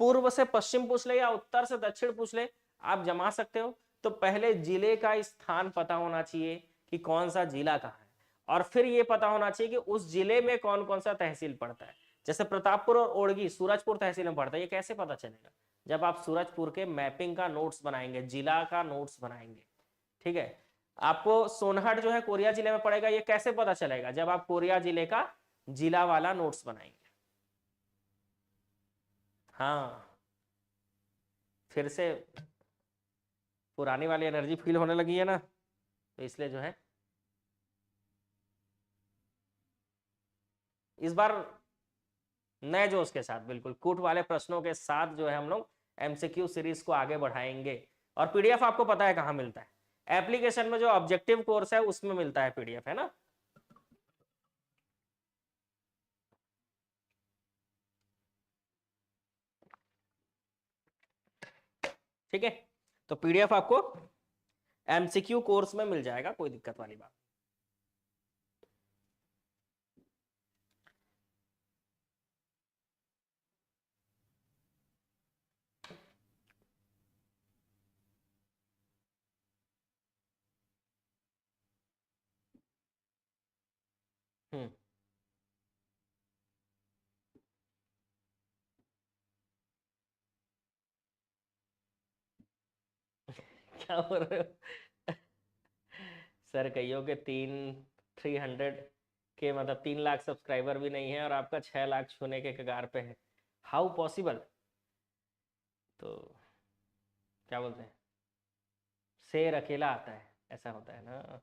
पूर्व से पश्चिम पूछ ले या उत्तर से दक्षिण पूछ ले, आप जमा सकते हो। तो पहले जिले का स्थान पता होना चाहिए कि कौन सा जिला कहाँ है, और फिर ये पता होना चाहिए कि उस जिले में कौन कौन सा तहसील पड़ता है। जैसे प्रतापपुर और ओड़गी सूरजपुर तहसील में पड़ता है, ये कैसे पता चलेगा? जब आप सूरजपुर के मैपिंग का नोट्स बनाएंगे, जिला का नोट्स बनाएंगे, ठीक है। आपको सोनहठ जो है कोरिया जिले में पड़ेगा, ये कैसे पता चलेगा? जब आप कोरिया जिले का जिला वाला नोट्स बनाएंगे। हाँ, फिर से पुरानी वाली एनर्जी फील होने लगी है ना, तो इसलिए जो है इस बार नए जोश के साथ, बिल्कुल कूट वाले प्रश्नों के साथ जो है हम लोग एमसीक्यू सीरीज को आगे बढ़ाएंगे। और पीडीएफ आपको पता है कहाँ मिलता है? एप्लीकेशन में जो ऑब्जेक्टिव कोर्स है उसमें मिलता है पीडीएफ, है ना। ठीक है, तो पीडीएफ आपको एमसीक्यू कोर्स में मिल जाएगा, कोई दिक्कत वाली बात। हम्म। क्या बोल रहे हो? सर कहियो के 300 के मतलब 3 लाख सब्सक्राइबर भी नहीं है और आपका 6 लाख छूने के कगार पे है, हाउ पॉसिबल? तो क्या बोलते हैं, शेर अकेला आता है, ऐसा होता है ना।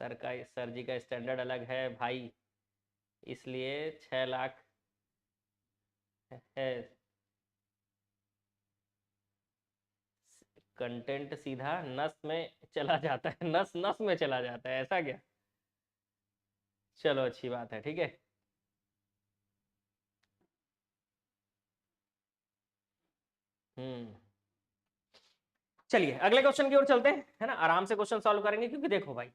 सर जी का स्टैंडर्ड अलग है भाई, इसलिए 6 लाख है। कंटेंट सीधा नस में चला जाता है, नस नस में चला जाता है, ऐसा क्या? चलो अच्छी बात है, ठीक है। हम्म। चलिए अगले क्वेश्चन की ओर चलते हैं, है ना। आराम से क्वेश्चन सॉल्व करेंगे, क्योंकि देखो भाई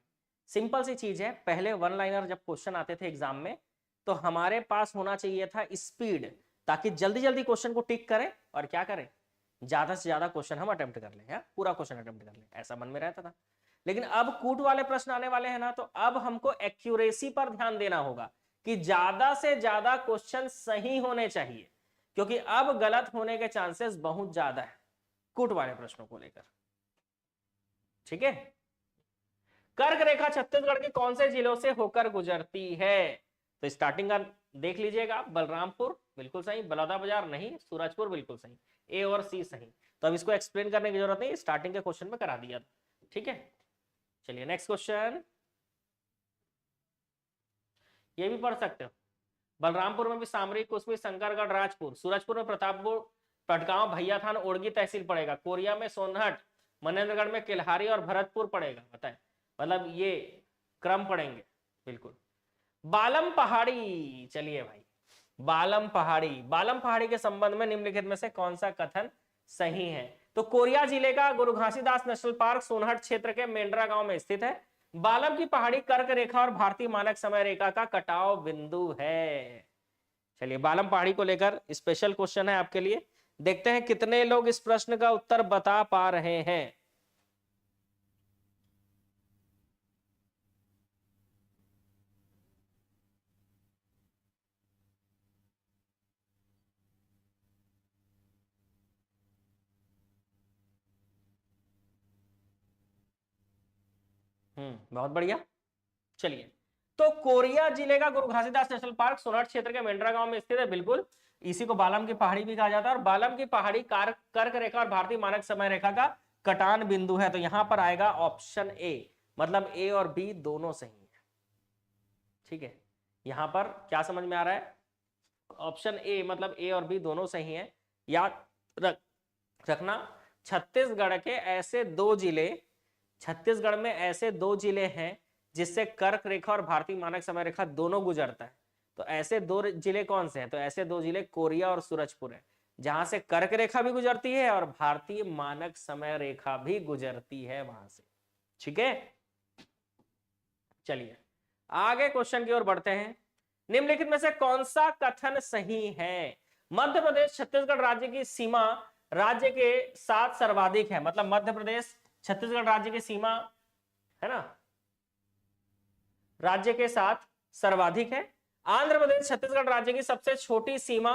सिंपल सी चीज है। पहले वन लाइनर जब क्वेश्चन आते थे एग्जाम में, तो हमारे पास होना चाहिए था स्पीड, ताकि जल्दी जल्दी क्वेश्चन को टिक करें और क्या करें, ज्यादा से ज्यादा क्वेश्चन हम अटेम्प्ट कर लें, पूरा क्वेश्चन अटेम्प्ट कर लें, ऐसा मन में रहता था। लेकिन अब कूट वाले प्रश्न आने वाले हैं ना, तो अब हमको एक्यूरेसी पर ध्यान देना होगा कि ज्यादा से ज्यादा क्वेश्चन सही होने चाहिए, क्योंकि अब गलत होने के चांसेस बहुत ज्यादा है कूट वाले प्रश्नों को लेकर, ठीक है। कर्क रेखा छत्तीसगढ़ के कौन से जिलों से होकर गुजरती है? तो स्टार्टिंग का देख लीजिएगा, बलरामपुर बिल्कुल सही, बलौदाबाजार नहीं, सूरजपुर बिल्कुल सही, ए और सी सही। तो अब इसको एक्सप्लेन करने की जरूरत नहीं, स्टार्टिंग के क्वेश्चन में करा दिया था, ठीक है। चलिए नेक्स्ट क्वेश्चन, ये भी पढ़ सकते हो। बलरामपुर में भी सामरिक, कुसमी, शंकरगढ़, राजपुर, सूरजपुर में प्रतापपुर, पटगांव, भैया थान, ओड़गी तहसील पड़ेगा, कोरिया में सोनहठ, मनेन्द्रगढ़ में किल्हारी और भरतपुर पड़ेगा, बताए, मतलब ये क्रम पड़ेंगे बिल्कुल। बालम पहाड़ी, चलिए भाई, बालम पहाड़ी, बालम पहाड़ी के संबंध में निम्नलिखित में से कौन सा कथन सही है? तो कोरिया जिले का गुरु घासीदास नेशनल पार्क सोनहठ क्षेत्र के मेंढरा गांव में स्थित है। बालम की पहाड़ी कर्क रेखा और भारतीय मानक समय रेखा का कटाव बिंदु है। चलिए बालम पहाड़ी को लेकर स्पेशल क्वेश्चन है आपके लिए, देखते हैं कितने लोग इस प्रश्न का उत्तर बता पा रहे हैं। बहुत बढ़िया। चलिए, तो कोरिया जिले का गुरु घासीदास नेशनल पार्क सोनहट क्षेत्र के मेंढरा गांव में स्थित है। बिल्कुल, इसी को बालम की पहाड़ी भी कहा जाता है और बालम की पहाड़ी कर्क रेखा और भारतीय मानक समय रेखा का कटान बिंदु है। तो यहां पर आएगा ऑप्शन ए, मतलब ए और बी दोनों सही है। ठीक है, यहां पर क्या समझ में आ रहा है? ऑप्शन ए मतलब ए और बी दोनों सही है। याद रखना, छत्तीसगढ़ के ऐसे दो जिले, छत्तीसगढ़ में ऐसे दो जिले हैं जिससे कर्क रेखा और भारतीय मानक समय रेखा दोनों गुजरता है। तो ऐसे दो जिले कौन से हैं? तो ऐसे दो जिले कोरिया और सूरजपुर है, जहां से कर्क रेखा भी गुजरती है और भारतीय मानक समय रेखा भी गुजरती है वहां से। ठीक है, चलिए आगे क्वेश्चन की ओर बढ़ते हैं। निम्नलिखित में से कौन सा कथन सही है? मध्य प्रदेश छत्तीसगढ़ राज्य की सीमा राज्य के साथ सर्वाधिक है। मतलब मध्य प्रदेश छत्तीसगढ़ राज्य की सीमा है ना, राज्य के साथ सर्वाधिक है। आंध्र प्रदेश छत्तीसगढ़ राज्य की सबसे छोटी सीमा,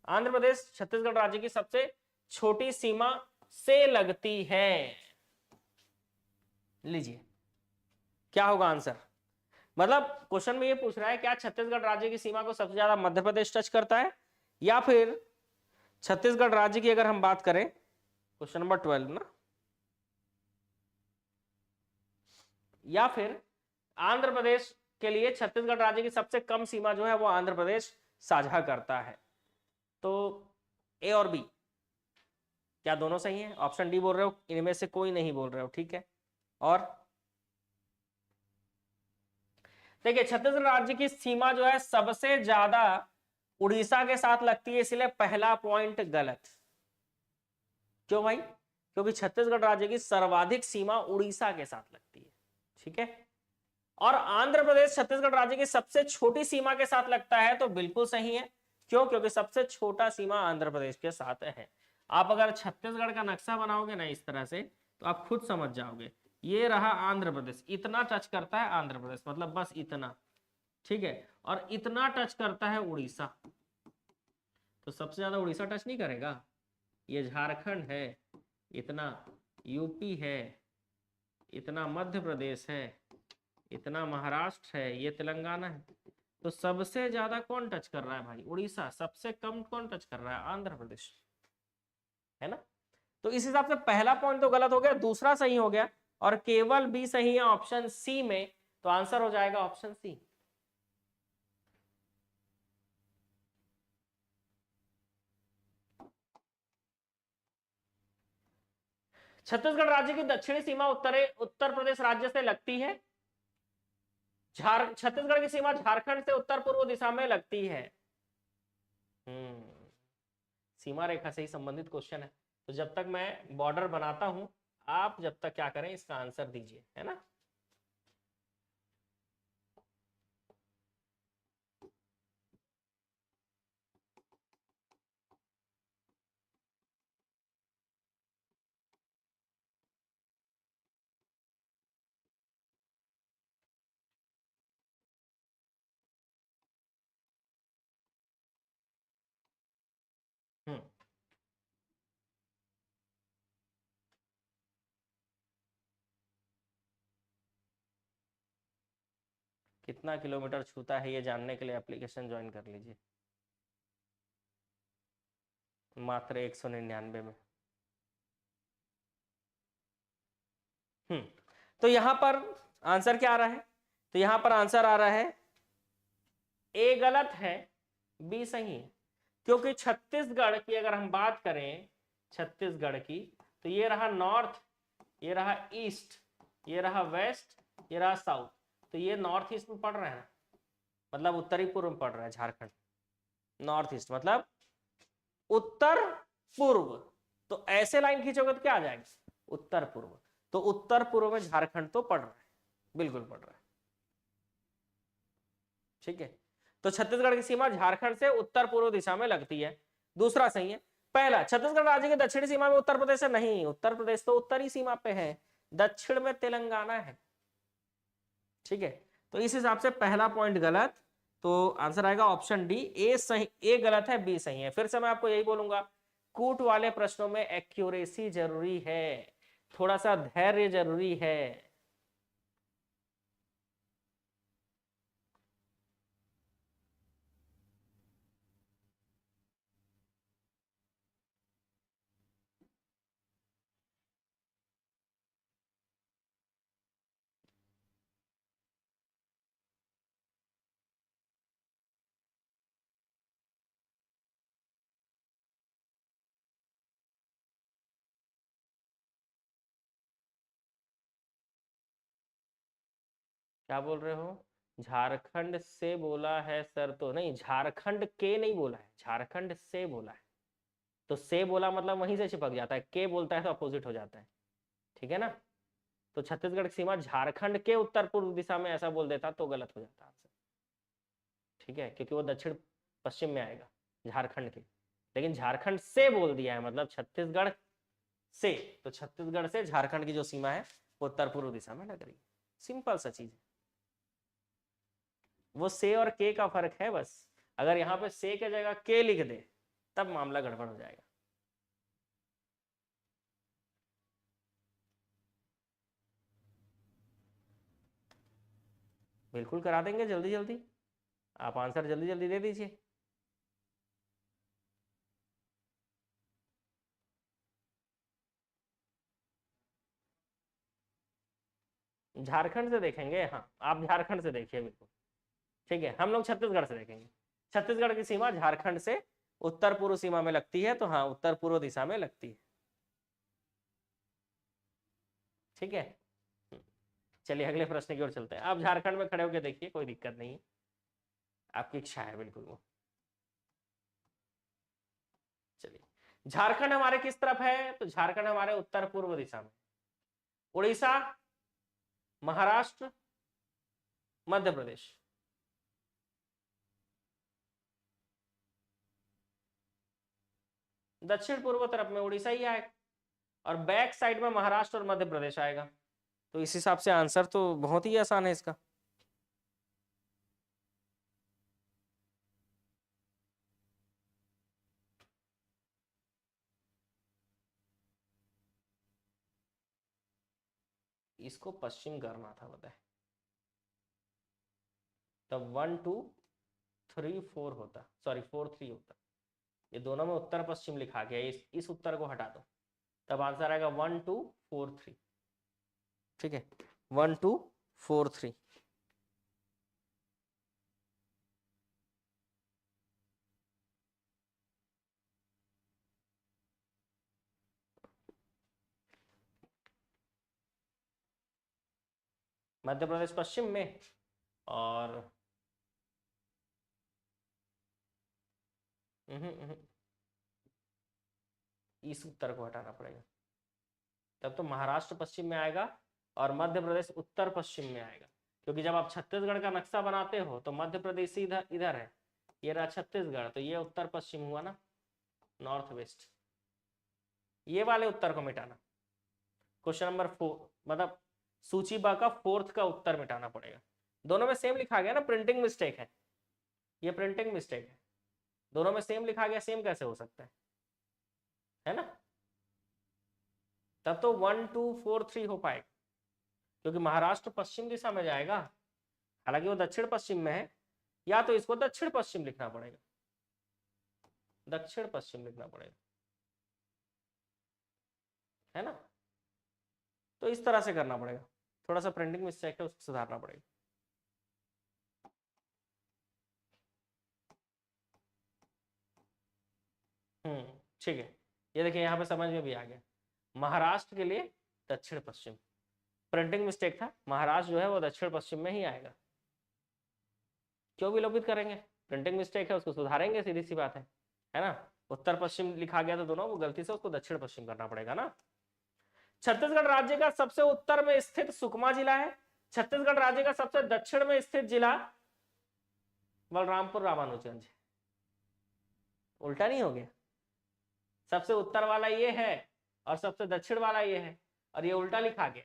आंध्र प्रदेश छत्तीसगढ़ राज्य की सबसे छोटी सीमा से लगती है। लीजिए क्या होगा आंसर? मतलब क्वेश्चन में ये पूछ रहा है क्या छत्तीसगढ़ राज्य की सीमा को सबसे ज्यादा मध्य प्रदेश टच करता है, या फिर छत्तीसगढ़ राज्य की अगर हम बात करें, क्वेश्चन नंबर 12 ना, या फिर आंध्र प्रदेश के लिए छत्तीसगढ़ राज्य की सबसे कम सीमा जो है वो आंध्र प्रदेश साझा करता है। तो ए और बी क्या दोनों सही है? ऑप्शन डी बोल रहे हो, इनमें से कोई नहीं बोल रहे हो। ठीक है, और देखिए छत्तीसगढ़ राज्य की सीमा जो है सबसे ज्यादा उड़ीसा के साथ लगती है, इसलिए पहला पॉइंट गलत। क्यों भाई? क्योंकि छत्तीसगढ़ राज्य की सर्वाधिक सीमा उड़ीसा के साथ लगती है। ठीक है, और आंध्र प्रदेश छत्तीसगढ़ राज्य की सबसे छोटी सीमा के साथ लगता है, तो बिल्कुल सही है। क्यों? क्योंकि सबसे छोटा सीमा आंध्र प्रदेश के साथ है। आप अगर छत्तीसगढ़ का नक्शा बनाओगे ना इस तरह से, तो आप खुद समझ जाओगे। ये रहा आंध्र प्रदेश, इतना टच करता है आंध्र प्रदेश, मतलब बस इतना। ठीक है, और इतना टच करता है उड़ीसा, तो सबसे ज्यादा उड़ीसा टच नहीं करेगा। ये झारखंड है, इतना यूपी है, इतना मध्य प्रदेश है, इतना महाराष्ट्र है, ये तेलंगाना है। तो सबसे ज्यादा कौन टच कर रहा है भाई? उड़ीसा। सबसे कम कौन टच कर रहा है? आंध्र प्रदेश, है ना। तो इस हिसाब से पहला पॉइंट तो गलत हो गया, दूसरा सही हो गया, और केवल बी सही है ऑप्शन सी में। तो आंसर हो जाएगा ऑप्शन सी। छत्तीसगढ़ राज्य की दक्षिणी सीमा उत्तर प्रदेश राज्य से लगती है। छत्तीसगढ़ की सीमा झारखंड से उत्तर पूर्व दिशा में लगती है। सीमा रेखा से ही संबंधित क्वेश्चन है, तो जब तक मैं बॉर्डर बनाता हूं, आप जब तक क्या करें इसका आंसर दीजिए, है ना। हम्म कितना किलोमीटर छूता है ये जानने के लिए एप्लीकेशन ज्वाइन कर लीजिए, मात्र 199 में। तो यहां पर आंसर क्या आ रहा है? तो यहां पर आंसर आ रहा है ए गलत है, बी सही है। क्योंकि छत्तीसगढ़ की अगर हम बात करें, छत्तीसगढ़ की, तो ये रहा नॉर्थ, ये रहा ईस्ट, ये रहा वेस्ट, ये रहा साउथ। तो ये नॉर्थ ईस्ट में पड़ रहा है, मतलब उत्तरी पूर्व में पड़ रहा है झारखंड। नॉर्थ ईस्ट मतलब उत्तर पूर्व। तो ऐसे लाइन खींचोगे तो क्या आ जाएगा? उत्तर पूर्व। तो उत्तर पूर्व में झारखंड तो पड़ रहा है, बिल्कुल पड़ रहा है। ठीक है, तो छत्तीसगढ़ की सीमा झारखंड से उत्तर पूर्व दिशा में लगती है, दूसरा सही है। पहला, छत्तीसगढ़ राज्य की दक्षिणी सीमा में उत्तर प्रदेश है, नहीं, उत्तर प्रदेश तो उत्तरी सीमा पे है, दक्षिण में तेलंगाना है। ठीक है, तो इस हिसाब से पहला पॉइंट गलत, तो आंसर आएगा ऑप्शन डी। ए सही, ए गलत है, बी सही है। फिर से मैं आपको यही बोलूंगा, कूट वाले प्रश्नों में एक्यूरेसी जरूरी है। थोड़ा सा धैर्य जरूरी है। क्या बोल रहे हो? झारखंड से बोला है सर, तो नहीं, झारखंड के नहीं बोला है, झारखंड से बोला है। तो से बोला मतलब वहीं से चिपक जाता है, के बोलता है तो अपोजिट हो जाता है। ठीक है ना? तो छत्तीसगढ़ की सीमा झारखंड के उत्तर पूर्व दिशा में ऐसा बोल देता तो गलत हो जाता आंसर। ठीक है, क्योंकि वो दक्षिण पश्चिम में आएगा झारखंड के, लेकिन झारखंड से बोल दिया है मतलब छत्तीसगढ़ से, तो छत्तीसगढ़ से झारखंड की जो सीमा है वो उत्तर पूर्व दिशा में लग रही है। सिंपल सा चीज है, वो से और के का फर्क है बस। अगर यहाँ पे से के जगह के लिख दे तब मामला गड़बड़ हो जाएगा। बिल्कुल करा देंगे जल्दी जल्दी, आप आंसर जल्दी जल्दी दे दीजिए। झारखंड से देखेंगे, हाँ आप झारखंड से देखिए बिल्कुल। ठीक है, हम लोग छत्तीसगढ़ से देखेंगे। छत्तीसगढ़ की सीमा झारखंड से उत्तर पूर्व सीमा में लगती है, तो हाँ उत्तर पूर्व दिशा में लगती है। ठीक है, चलिए अगले प्रश्न की ओर चलते हैं। आप झारखंड में खड़े होकर देखिए, कोई दिक्कत नहीं है, आपकी इच्छा है बिल्कुल वो। चलिए, झारखंड हमारे किस तरफ है? तो झारखंड हमारे उत्तर पूर्व दिशा में। उड़ीसा, महाराष्ट्र, मध्य प्रदेश। दक्षिण पूर्व तरफ में उड़ीसा ही आएगा, और बैक साइड में महाराष्ट्र और मध्य प्रदेश आएगा। तो इस हिसाब से आंसर तो बहुत ही आसान है इसका। इसको पश्चिम करना था, बताए, तब 1 2 3 4 होता, सॉरी 4 3 होता। ये दोनों में उत्तर पश्चिम लिखा गया, इस उत्तर को हटा दो, तब आंसर आएगा 1 2 4 3। ठीक है, 1 2 4 3। मध्य प्रदेश पश्चिम में, और इस उत्तर को हटाना पड़ेगा, तब तो महाराष्ट्र पश्चिम में आएगा और मध्य प्रदेश उत्तर पश्चिम में आएगा। क्योंकि जब आप छत्तीसगढ़ का नक्शा बनाते हो तो मध्य प्रदेश इधर इधर है, ये रहा छत्तीसगढ़, तो ये उत्तर पश्चिम हुआ ना, नॉर्थ वेस्ट। ये वाले उत्तर को मिटाना, क्वेश्चन नंबर 4 मतलब सूची बा का 4th का उत्तर मिटाना पड़ेगा। दोनों में सेम लिखा गया ना, प्रिंटिंग मिस्टेक है, ये प्रिंटिंग मिस्टेक है। दोनों में सेम लिखा गया, सेम कैसे हो सकता है ना? तब तो 1 2 4 3 हो पाएगा, क्योंकि महाराष्ट्र पश्चिम दिशा में जाएगा, हालांकि वो दक्षिण पश्चिम में है। या तो इसको दक्षिण पश्चिम लिखना पड़ेगा, दक्षिण पश्चिम लिखना पड़ेगा, है ना? तो इस तरह से करना पड़ेगा, थोड़ा सा प्रिंटिंग मिस्टेक है, उसको सुधारना पड़ेगा। ठीक है, ये देखिए यहाँ पे समझ में भी आ गया। महाराष्ट्र के लिए दक्षिण पश्चिम, प्रिंटिंग मिस्टेक था, महाराष्ट्र जो है वो दक्षिण पश्चिम में ही आएगा। क्यों विलोपित करेंगे? प्रिंटिंग मिस्टेक है, उसको सुधारेंगे, सीधी सी बात है ना? उत्तर पश्चिम लिखा गया था दोनों, वो गलती से उसको दक्षिण पश्चिम करना पड़ेगा ना। छत्तीसगढ़ राज्य का सबसे उत्तर में स्थित सुकमा जिला है। छत्तीसगढ़ राज्य का सबसे दक्षिण में स्थित जिला बलरामपुर रामानुजगंज। उल्टा नहीं हो गया? सबसे उत्तर वाला ये है और सबसे दक्षिण वाला ये है, और ये उल्टा लिखा गया,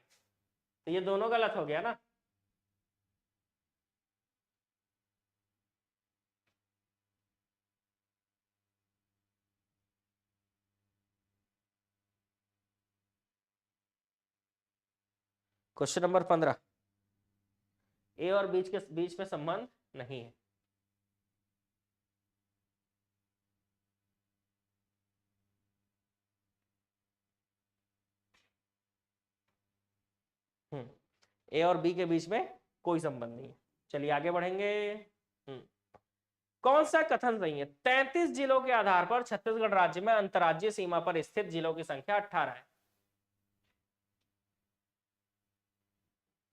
तो ये दोनों गलत हो गया ना। क्वेश्चन नंबर 15, ए और बीच में संबंध नहीं है। ए और बी के बीच में कोई संबंध नहीं है। चलिए आगे बढ़ेंगे। कौन सा कथन सही है? 33 जिलों के आधार पर छत्तीसगढ़ राज्य में अंतर्राज्यीय सीमा पर स्थित जिलों की संख्या 18 है।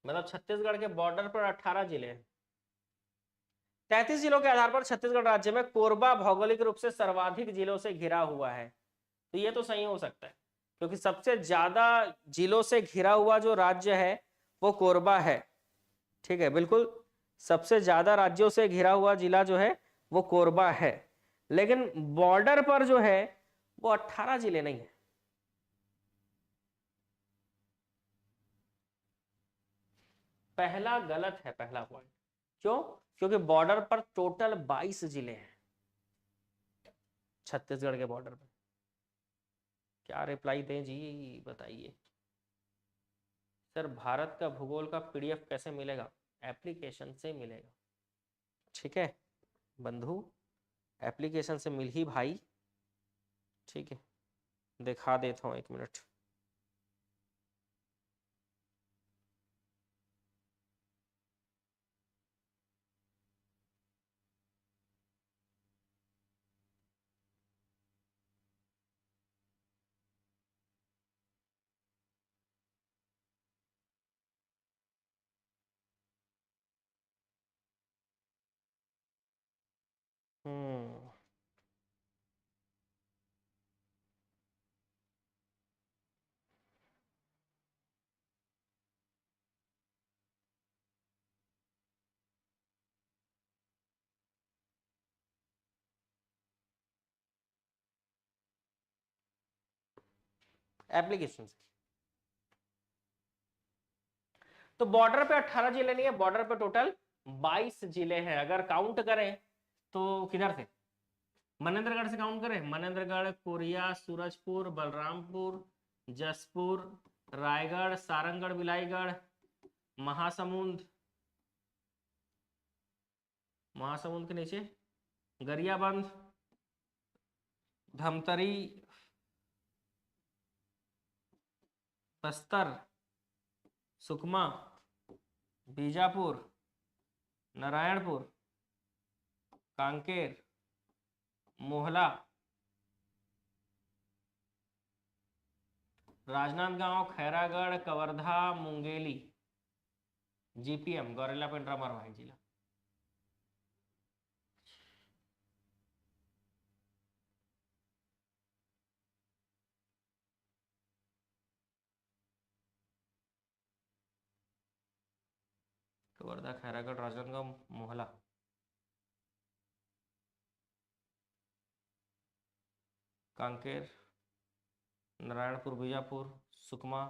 मतलब छत्तीसगढ़ के बॉर्डर पर 18 जिले हैं। 33 जिलों के आधार पर छत्तीसगढ़ राज्य में कोरबा भौगोलिक रूप से सर्वाधिक जिलों से घिरा हुआ है। तो ये तो सही हो सकता है, क्योंकि सबसे ज्यादा जिलों से घिरा हुआ जो राज्य है वो कोरबा है। ठीक है, बिल्कुल सबसे ज्यादा राज्यों से घिरा हुआ जिला जो है वो कोरबा है। लेकिन बॉर्डर पर जो है वो 18 जिले नहीं है। पहला गलत है, पहला पॉइंट। क्यों? क्योंकि बॉर्डर पर टोटल 22 जिले हैं छत्तीसगढ़ के बॉर्डर पर। क्या रिप्लाई दें जी, बताइए। सर भारत का भूगोल का पीडीएफ कैसे मिलेगा? एप्लीकेशन से मिलेगा। ठीक है बंधु, एप्लीकेशन से मिल ही भाई। ठीक है, दिखा देता हूँ, 1 मिनट। हम्म एप्लीकेशन से। तो बॉर्डर पे 18 जिले नहीं है, बॉर्डर पे टोटल 22 जिले हैं। अगर काउंट करें तो किधर से? मनेन्द्रगढ़ से काउंट करें। मनेन्द्रगढ़, कोरिया, सूरजपुर, बलरामपुर, जसपुर, रायगढ़, सारंगगढ़, बिलाईगढ़, महासमुंद, महासमुंद के नीचे गरियाबंद, धमतरी, बस्तर, सुकमा, बीजापुर, नारायणपुर, कांकेर, मोहला, राजनांदगांव, खैरागढ़, कवर्धा, मुंगेली, जीपीएम गौरेला पेंड्रा मरवाही जिला। कवर्धा, खैरागढ़, राजनांदगांव, मोहला। कांकेर, नारायणपुर, बीजापुर, सुकमा,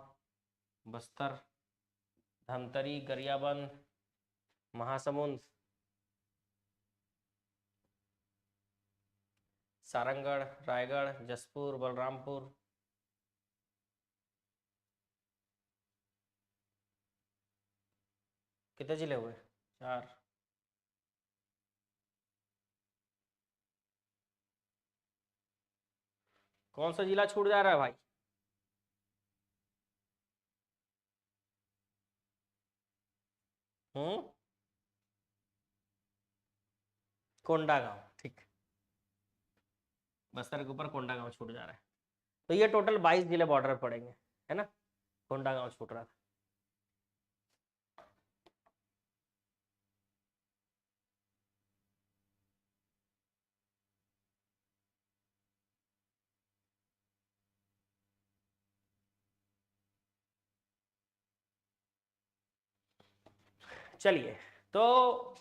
बस्तर, धमतरी, गरियाबंद, महासमुंद, सारंगगढ़, रायगढ़, जसपुर, बलरामपुर, कितने जिले हुए? 4। कौन सा जिला छूट जा रहा है भाई? कोंडागांव। ठीक, बस्तर के ऊपर कोंडागांव छूट जा रहा है। तो ये टोटल 22 जिले बॉर्डर पड़ेंगे, है ना। कोंडागांव छूट रहा था। चलिए, तो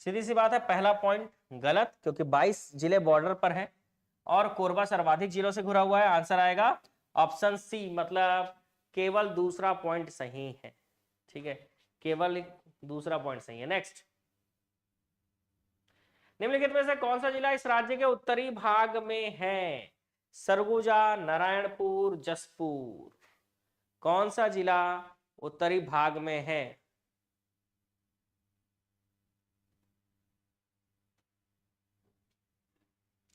सीधी सी बात है, पहला पॉइंट गलत, क्योंकि 22 जिले बॉर्डर पर हैं और कोरबा सर्वाधिक जिलों से घुरा हुआ है। आंसर आएगा ऑप्शन सी, मतलब केवल दूसरा पॉइंट सही है। ठीक है, केवल दूसरा पॉइंट सही है। नेक्स्ट, निम्नलिखित में से कौन सा जिला इस राज्य के उत्तरी भाग में है? सरगुजा, नारायणपुर, जसपुर। कौन सा जिला उत्तरी भाग में है?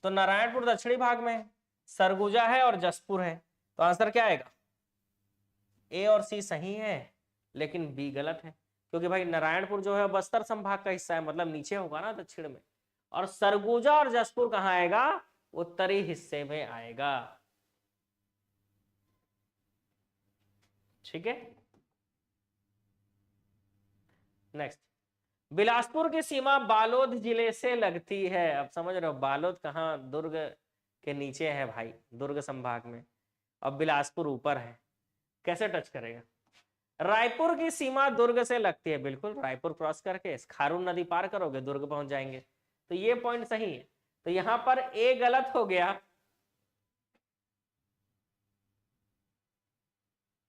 तो नारायणपुर दक्षिणी भाग में है, सरगुजा है और जसपुर है। तो आंसर क्या आएगा? ए और सी सही है, लेकिन बी गलत है, क्योंकि भाई नारायणपुर जो है बस्तर संभाग का हिस्सा है, मतलब नीचे होगा ना दक्षिण में, और सरगुजा और जसपुर कहाँ आएगा? उत्तरी हिस्से में आएगा। ठीक है, नेक्स्ट। बिलासपुर की सीमा बालोद जिले से लगती है। अब समझ रहे हो बालोद कहाँ? दुर्ग के नीचे है भाई, दुर्ग संभाग में। अब बिलासपुर ऊपर है, कैसे टच करेगा? रायपुर की सीमा दुर्ग से लगती है, बिल्कुल रायपुर क्रॉस करके खारून नदी पार करोगे दुर्ग पहुंच जाएंगे। तो ये पॉइंट सही है। तो यहां पर ए गलत हो गया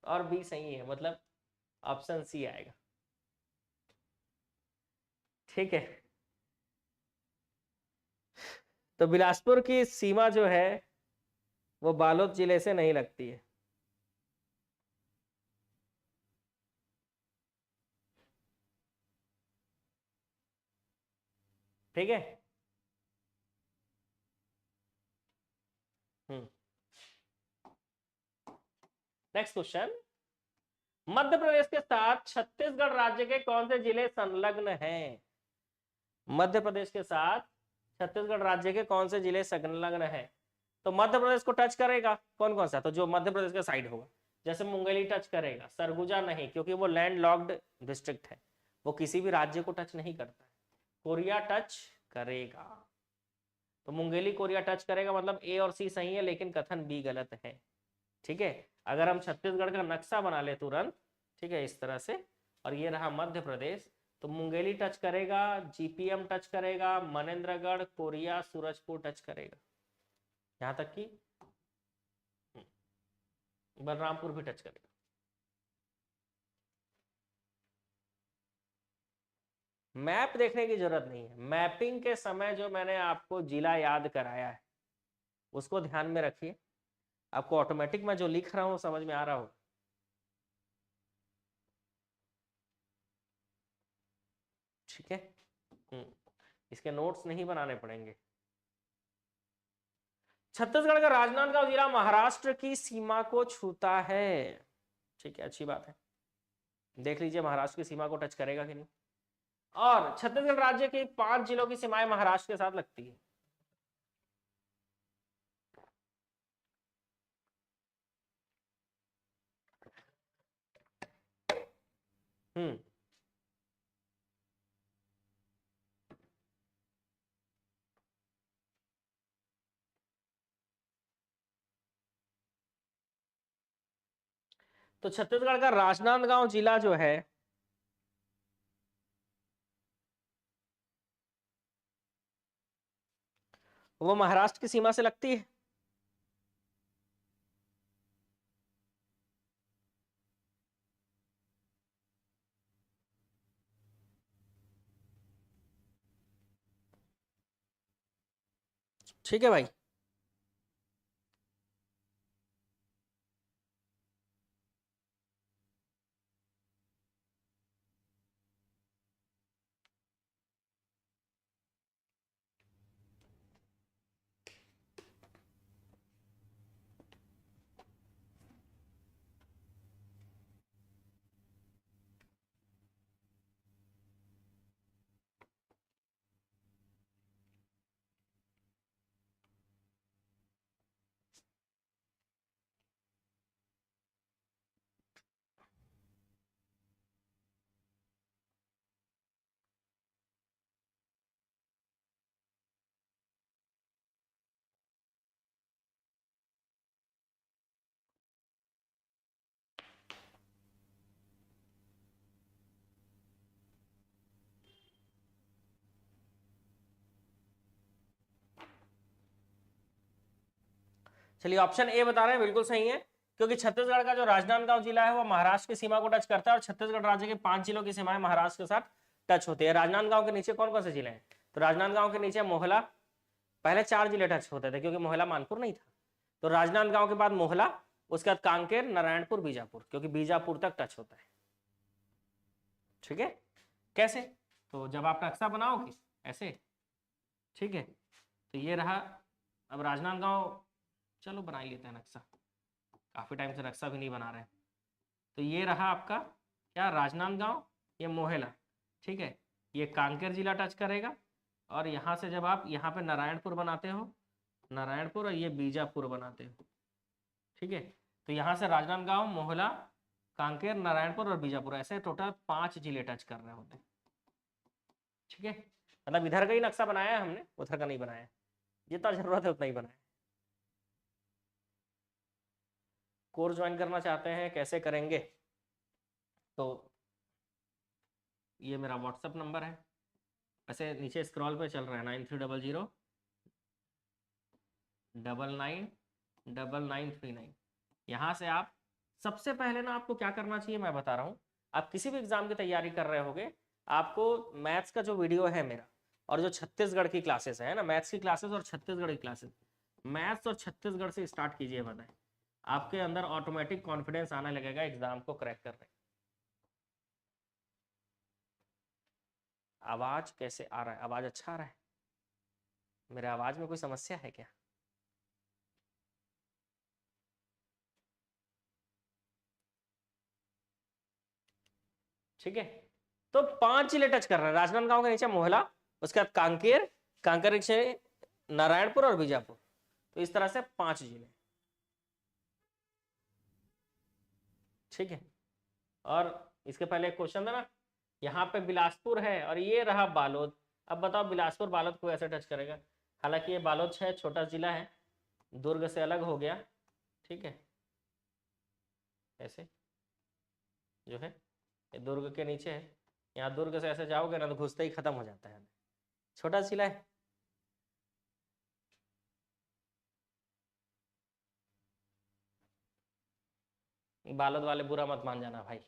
और बी सही है, मतलब ऑप्शन सी आएगा। ठीक है, तो बिलासपुर की सीमा जो है वो बालोद जिले से नहीं लगती है। ठीक है, नेक्स्ट क्वेश्चन। मध्य प्रदेश के साथ छत्तीसगढ़ राज्य के कौन से जिले संलग्न हैं? मध्य प्रदेश के साथ छत्तीसगढ़ राज्य के कौन से जिले संलग्न हैं? तो मध्य प्रदेश को टच करेगा कौन कौन सा? तो जो मध्य प्रदेश का साइड होगा, जैसे मुंगेली टच करेगा, सरगुजा नहीं क्योंकि वो लैंड लॉक्ड डिस्ट्रिक्ट है, वो किसी भी राज्य को टच नहीं करता है। कोरिया टच करेगा, तो मुंगेली कोरिया टच करेगा, मतलब ए और सी सही है, लेकिन कथन बी गलत है। ठीक है, अगर हम छत्तीसगढ़ का नक्शा बना ले तुरंत, ठीक है, इस तरह से, और ये रहा मध्य प्रदेश, तो मुंगेली टच करेगा, जीपीएम टच करेगा, मनेन्द्रगढ़, कोरिया, सूरजपुर टच करेगा, यहां तक कि बलरामपुर भी टच करेगा। मैप देखने की जरूरत नहीं है, मैपिंग के समय जो मैंने आपको जिला याद कराया है उसको ध्यान में रखिए, आपको ऑटोमेटिक मैं जो लिख रहा हूं समझ में आ रहा हो। ठीक है, इसके नोट्स नहीं बनाने पड़ेंगे। छत्तीसगढ़ का राजनांदगांव जिला महाराष्ट्र की सीमा को छूता है। ठीक है, अच्छी बात है, देख लीजिए महाराष्ट्र की सीमा को टच करेगा कि नहीं। और छत्तीसगढ़ राज्य की 5 जिलों की सीमाएं महाराष्ट्र के साथ लगती है। हम्म, तो छत्तीसगढ़ का राजनांदगांव जिला जो है वो महाराष्ट्र की सीमा से लगती है। ठीक है भाई, चलिए ऑप्शन ए बता रहे हैं बिल्कुल सही है, क्योंकि छत्तीसगढ़ का जो राजनांदगांव जिला है वो महाराष्ट्र की सीमा को टच करता है, और छत्तीसगढ़ राज्य के 5 जिलों की सीमाएं महाराष्ट्र के साथ टच होती है। राजनांदगांव के नीचे कौन कौन से जिले हैं? तो राजनांदगांव के नीचे मोहला, पहले 4 जिले टच होते थे क्योंकि मोहला मानपुर नहीं था, तो राजनांदगांव के बाद मोहला, उसके बाद कांकेर, नारायणपुर, बीजापुर, क्योंकि बीजापुर तक टच होता है। ठीक है, कैसे? तो जब आप नक्शा बनाओगे ऐसे, ठीक है, तो ये रहा। अब राजनांदगांव, चलो बना ही लेते हैं नक्शा, काफी टाइम से नक्शा भी नहीं बना रहे हैं। तो ये रहा आपका क्या, राजनांदगांव, ये मोहेला, ठीक है, ये कांकेर जिला टच करेगा। और यहाँ से जब आप यहाँ पे नारायणपुर बनाते हो, नारायणपुर, और ये बीजापुर बनाते हो, ठीक है, तो यहाँ से राजनांदगांव, मोहला, कांकेर, नारायणपुर और बीजापुर, ऐसे टोटल 5 जिले टच कर रहे होते हैं। ठीक है, मतलब इधर का ही नक्शा बनाया है हमने, उधर का नहीं बनाया है, जितना जरूरत है उतना ही बनाया है। कोर्स ज्वाइन करना चाहते हैं, कैसे करेंगे? तो ये मेरा व्हाट्सएप नंबर है, ऐसे नीचे स्क्रॉल पे चल रहा है 9300999939। यहाँ से आप सबसे पहले ना, आपको क्या करना चाहिए मैं बता रहा हूँ। आप किसी भी एग्जाम की तैयारी कर रहे होगे, आपको मैथ्स का जो वीडियो है मेरा, और जो छत्तीसगढ़ की क्लासेस है ना, मैथ्स की क्लासेस और छत्तीसगढ़ की क्लासेस, मैथ्स और छत्तीसगढ़ से स्टार्ट कीजिए। बताएं, आपके अंदर ऑटोमेटिक कॉन्फिडेंस आने लगेगा एग्जाम को क्रैक करने। आवाज कैसे आ रहा है? आवाज अच्छा आ रहा है? मेरे आवाज में कोई समस्या है क्या? ठीक है, तो 5 जिले टच कर रहे हैं, राजनांदगांव के नीचे मोहला, उसके बाद कांकेर, कांकेर के नीचे नारायणपुर और बीजापुर, तो इस तरह से 5 जिले। ठीक है, और इसके पहले एक क्वेश्चन था ना, यहाँ पे बिलासपुर है और ये रहा बालोद। अब बताओ बिलासपुर बालोद को ऐसे टच करेगा? हालांकि ये बालोद है, छोटा जिला है, दुर्ग से अलग हो गया। ठीक है, ऐसे जो है ये दुर्ग के नीचे है, यहाँ दुर्ग से ऐसे जाओगे ना तो घुसते ही खत्म हो जाता है, छोटा जिला है। बालोद वाले बुरा मत मान जाना भाई,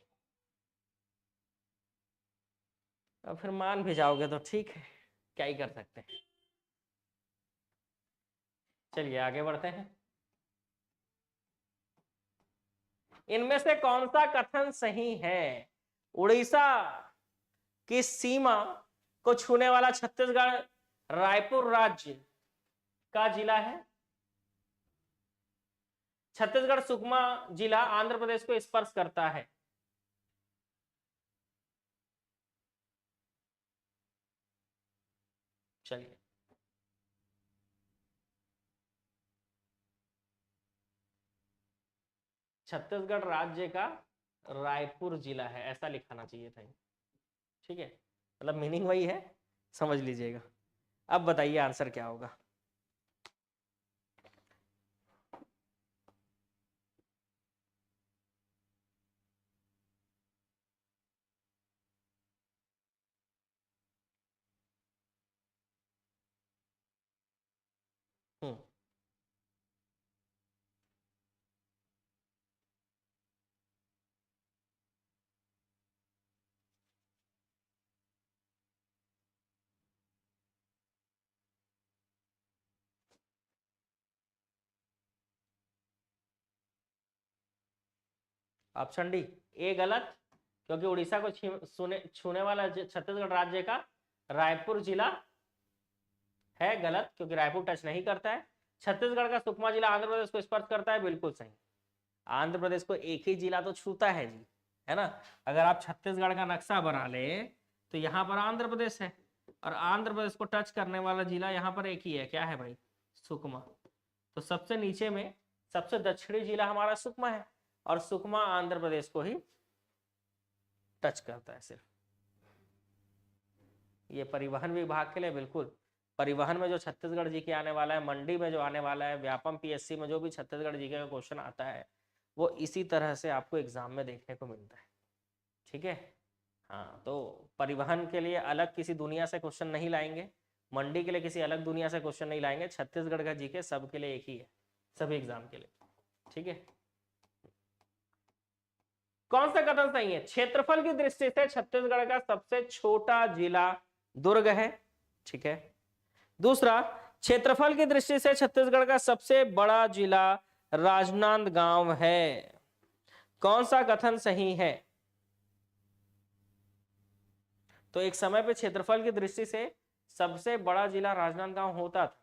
अब फिर मान भी जाओगे तो ठीक है, क्या ही कर सकते हैं। चलिए आगे बढ़ते हैं। इनमें से कौन सा कथन सही है? उड़ीसा की सीमा को छूने वाला छत्तीसगढ़ रायपुर राज्य का जिला है। छत्तीसगढ़ सुकमा जिला आंध्र प्रदेश को स्पर्श करता है। चलिए, छत्तीसगढ़ राज्य का रायपुर जिला है, ऐसा लिखाना चाहिए था। ठीक है, मतलब मीनिंग वही है, समझ लीजिएगा। अब बताइए आंसर क्या होगा? हम्म, ऑप्शन डी ए गलत, क्योंकि उड़ीसा को छूने वाला छत्तीसगढ़ राज्य का रायपुर जिला है गलत, क्योंकि रायपुर टच नहीं करता है। छत्तीसगढ़ का सुकमा जिला आंध्र प्रदेश को स्पर्श करता है, बिल्कुल सही। आंध्र प्रदेश को एक ही जिला तो छूता है जी, है ना। अगर आप छत्तीसगढ़ का नक्शा बना ले तो यहाँ पर आंध्र प्रदेश है, और आंध्र प्रदेश को टच करने वाला जिला यहाँ पर एक ही है, क्या है भाई? सुकमा। तो सबसे नीचे में सबसे दक्षिणी जिला हमारा सुकमा है, और सुकमा आंध्र प्रदेश को ही टच करता है सिर्फ। ये परिवहन विभाग के लिए बिल्कुल, परिवहन में जो छत्तीसगढ़ जी के आने वाला है, मंडी में जो आने वाला है, व्यापम पीएससी में जो भी छत्तीसगढ़ जी का क्वेश्चन आता है, वो इसी तरह से आपको एग्जाम में देखने को मिलता है। ठीक है, हाँ, तो परिवहन के लिए अलग किसी दुनिया से क्वेश्चन नहीं लाएंगे, मंडी के लिए किसी अलग दुनिया से क्वेश्चन नहीं लाएंगे, छत्तीसगढ़ का जीके सबके लिए एक ही है, सभी एग्जाम के लिए। ठीक है, कौन सा कथन सही है? क्षेत्रफल की दृष्टि से छत्तीसगढ़ का सबसे छोटा जिला दुर्ग है। ठीक है, दूसरा, क्षेत्रफल की दृष्टि से छत्तीसगढ़ का सबसे बड़ा जिला राजनांदगांव है। कौन सा कथन सही है? तो एक समय पे क्षेत्रफल की दृष्टि से सबसे बड़ा जिला राजनांदगांव होता था।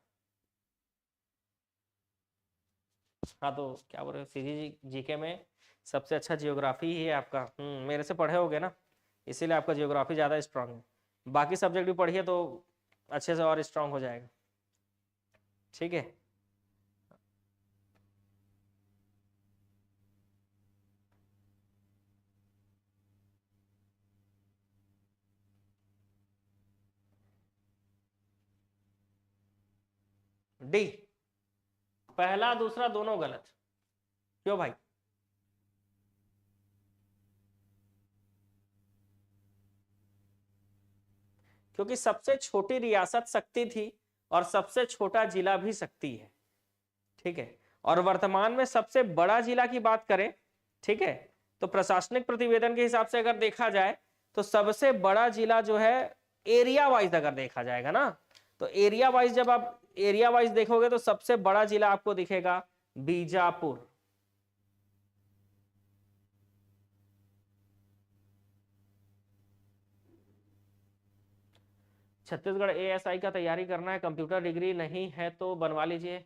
हाँ, तो क्या बोल रहे हो, सीजी जीके में सबसे अच्छा जियोग्राफी ही है आपका। मेरे से पढ़े होगे ना, इसीलिए आपका जियोग्राफी ज्यादा स्ट्रांग है। बाकी सब्जेक्ट भी पढ़िए तो अच्छे से और स्ट्रांग हो जाएगा। ठीक है। डी, पहला दूसरा दोनों गलत। क्यों भाई? क्योंकि सबसे छोटी रियासत शक्ति थी और सबसे छोटा जिला भी शक्ति है। ठीक है। और वर्तमान में सबसे बड़ा जिला की बात करें, ठीक है, तो प्रशासनिक प्रतिवेदन के हिसाब से अगर देखा जाए तो सबसे बड़ा जिला जो है, एरिया वाइज अगर देखा जाएगा ना, तो एरिया वाइज जब आप एरिया वाइज देखोगे तो सबसे बड़ा जिला आपको दिखेगा बीजापुर। छत्तीसगढ़ एएसआई का तैयारी करना है, कंप्यूटर डिग्री नहीं है तो बनवा लीजिए,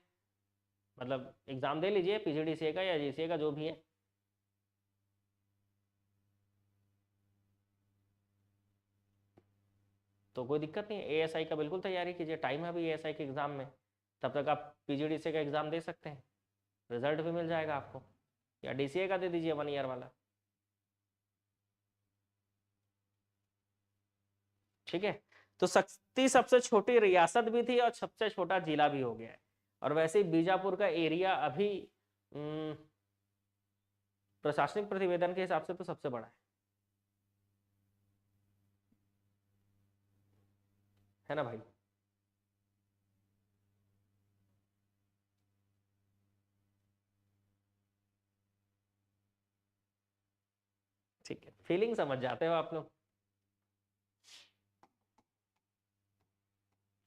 मतलब एग्जाम दे लीजिए पीजीडीसीए का या जीसीए का जो भी है। तो कोई दिक्कत नहीं है, एएसआई का बिल्कुल तैयारी कीजिए, टाइम है अभी एएसआई के एग्जाम में, तब तक आप पीजीडीसीए का एग्जाम दे सकते हैं, रिजल्ट भी मिल जाएगा आपको। या डीसीए का दे दीजिए 1 ईयर वाला। ठीक है। तो शक्ति सबसे छोटी रियासत भी थी और सबसे छोटा जिला भी हो गया है। और वैसे ही बीजापुर का एरिया अभी प्रशासनिक प्रतिवेदन के हिसाब से तो सबसे बड़ा है ना भाई? ठीक है, फीलिंग समझ जाते हो आप लोग,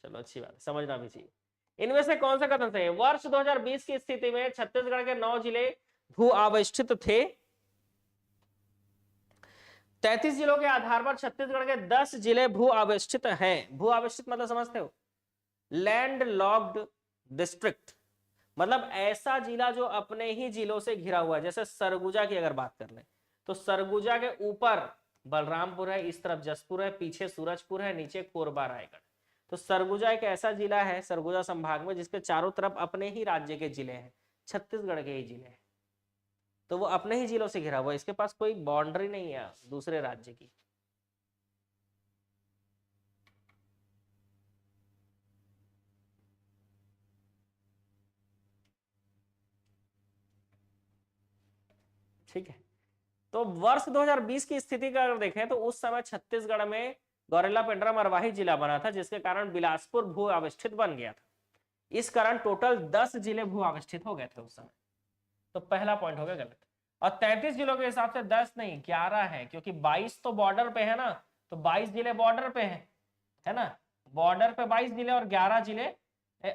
चलो अच्छी बात है, समझना भी चाहिए। इनमें से कौन सा कथन सही है? वर्ष 2020 की स्थिति में छत्तीसगढ़ के 9 जिले भू आविष्ठित थे। 33 जिलों के आधार पर छत्तीसगढ़ के 10 जिले भू आविष्ठित हैं। भू आविष्ठित मतलब समझते हो? लैंड लॉक्ड डिस्ट्रिक्ट, मतलब ऐसा जिला जो अपने ही जिलों से घिरा हुआ है। जैसे सरगुजा की अगर बात कर ले तो सरगुजा के ऊपर बलरामपुर है, इस तरफ जसपुर है, पीछे सूरजपुर है, नीचे कोरबा रायगढ़। तो सरगुजा एक ऐसा जिला है सरगुजा संभाग में जिसके चारों तरफ अपने ही राज्य के जिले हैं, छत्तीसगढ़ के ही जिले हैं। तो वो अपने ही जिलों से घिरा हुआ है, इसके पास कोई बाउंड्री नहीं है दूसरे राज्य की। ठीक है। तो वर्ष 2020 की स्थिति का अगर देखें तो उस समय छत्तीसगढ़ में गौरेला पेंड्रा मरवाही जिला बना था, जिसके कारण बिलासपुर भू अवस्थित बन गया था। इस कारण टोटल 10 जिले भू अवस्थित हो गए थे उस समय। तो पहला पॉइंट हो गया गलत। और 33 जिलों के हिसाब से 10 नहीं 11 है, क्योंकि 22 तो बॉर्डर पे है ना, तो 22 जिले बॉर्डर पे है ना, बॉर्डर पे 22 जिले और 11 जिले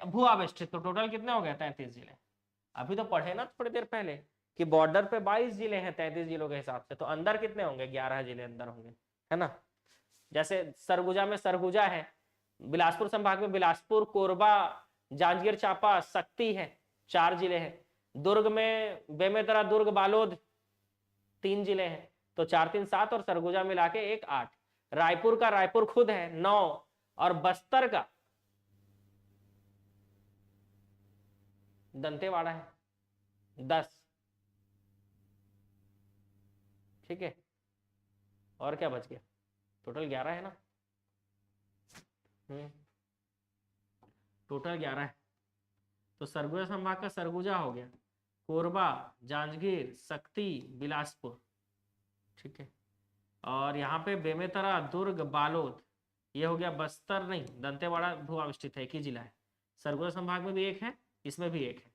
भू अवस्थित, तो टोटल कितने हो गए? 33 जिले। अभी तो पढ़े ना थोड़ी देर पहले कि बॉर्डर पे 22 जिले हैं 33 जिलों के हिसाब से, तो अंदर कितने होंगे? 11 जिले अंदर होंगे, है ना। जैसे सरगुजा में सरगुजा है, बिलासपुर संभाग में बिलासपुर, कोरबा, जांजगीर चांपा, शक्ति है, 4 जिले हैं। दुर्ग में बेमेतरा, दुर्ग, बालोद 3 जिले हैं, तो 4 3 7 और सरगुजा मिला के 1 8। रायपुर का रायपुर खुद है 9 और बस्तर का दंतेवाड़ा है 10। ठीक है। और क्या बच गया? टोटल 11 है ना। हम्म टोटल 11 है। तो सरगुजा संभाग का सरगुजा हो गया, कोरबा, जांजगीर, शक्ति, बिलासपुर। ठीक है। और यहाँ पे बेमेतरा, दुर्ग, बालोद, ये हो गया बस्तर नहीं, दंतेवाड़ा भू अवस्थित है, एक ही जिला है। सरगुजा संभाग में भी एक है, इसमें भी एक है।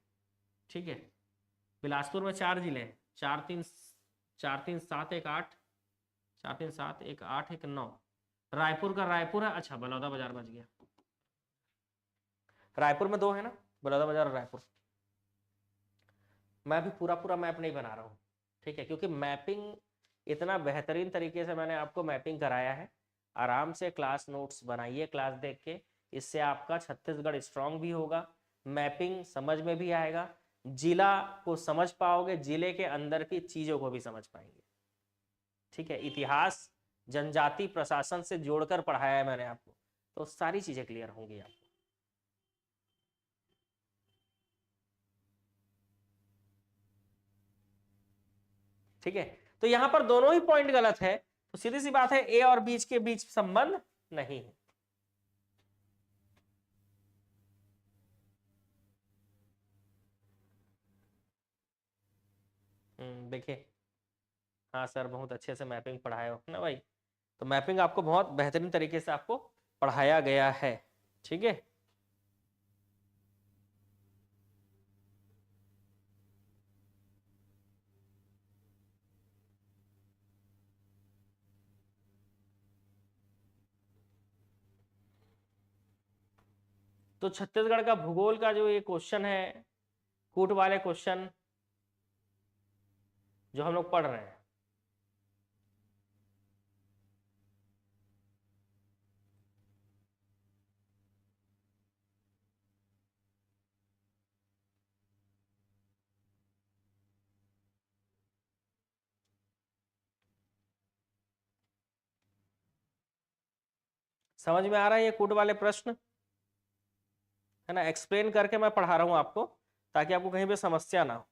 ठीक है। बिलासपुर में 4 जिले हैं, 4 3 7 1 8, 4 3 7 1 8 1 9। रायपुर का रायपुर है, अच्छा बलौदा बाजार बच गया। रायपुर में 2 है ना, बलौदा बाजार और रायपुर। मैं भी पूरा पूरा मैप नहीं बना रहा हूँ, ठीक है, क्योंकि मैपिंग इतना बेहतरीन तरीके से मैंने आपको मैपिंग कराया है। आराम से क्लास नोट्स बनाइए क्लास देख के, इससे आपका छत्तीसगढ़ स्ट्रांग भी होगा, मैपिंग समझ में भी आएगा, जिला को समझ पाओगे, जिले के अंदर की चीजों को भी समझ पाएंगे, ठीक है। इतिहास जनजाति प्रशासन से जोड़कर पढ़ाया है मैंने आपको, तो सारी चीजें क्लियर होंगी आपको। ठीक है, तो यहां पर दोनों ही पॉइंट गलत है, तो सीधी सी बात है ए और बीच के बीच संबंध नहीं है। देखिए, हाँ सर बहुत अच्छे से मैपिंग पढ़ाए हो ना भाई, तो मैपिंग आपको बहुत बेहतरीन तरीके से आपको पढ़ाया गया है, ठीक है। तो छत्तीसगढ़ का भूगोल का जो ये क्वेश्चन है, कूट वाले क्वेश्चन जो हम लोग पढ़ रहे हैं, समझ में आ रहा है ये कूट वाले प्रश्न, है ना, एक्सप्लेन करके मैं पढ़ा रहा हूं आपको ताकि आपको कहीं पे समस्या ना हो।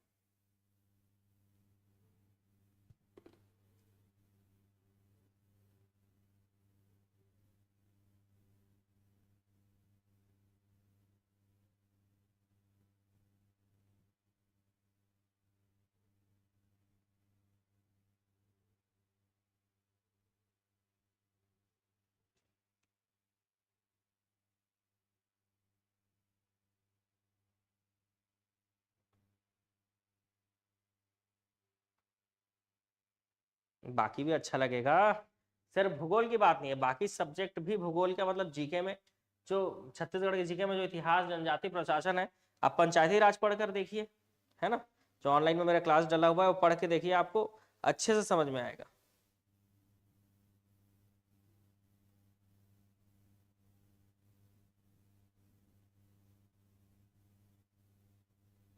बाकी भी अच्छा लगेगा, सिर्फ भूगोल की बात नहीं है, बाकी सब्जेक्ट भी भूगोल का मतलब जीके में, जो छत्तीसगढ़ के जीके में जो इतिहास जनजाति प्रशासन है, आप पंचायती राज पढ़कर देखिए, है ना, जो ऑनलाइन में मेरा क्लास डला हुआ है वो पढ़ के देखिए, आपको अच्छे से समझ में आएगा।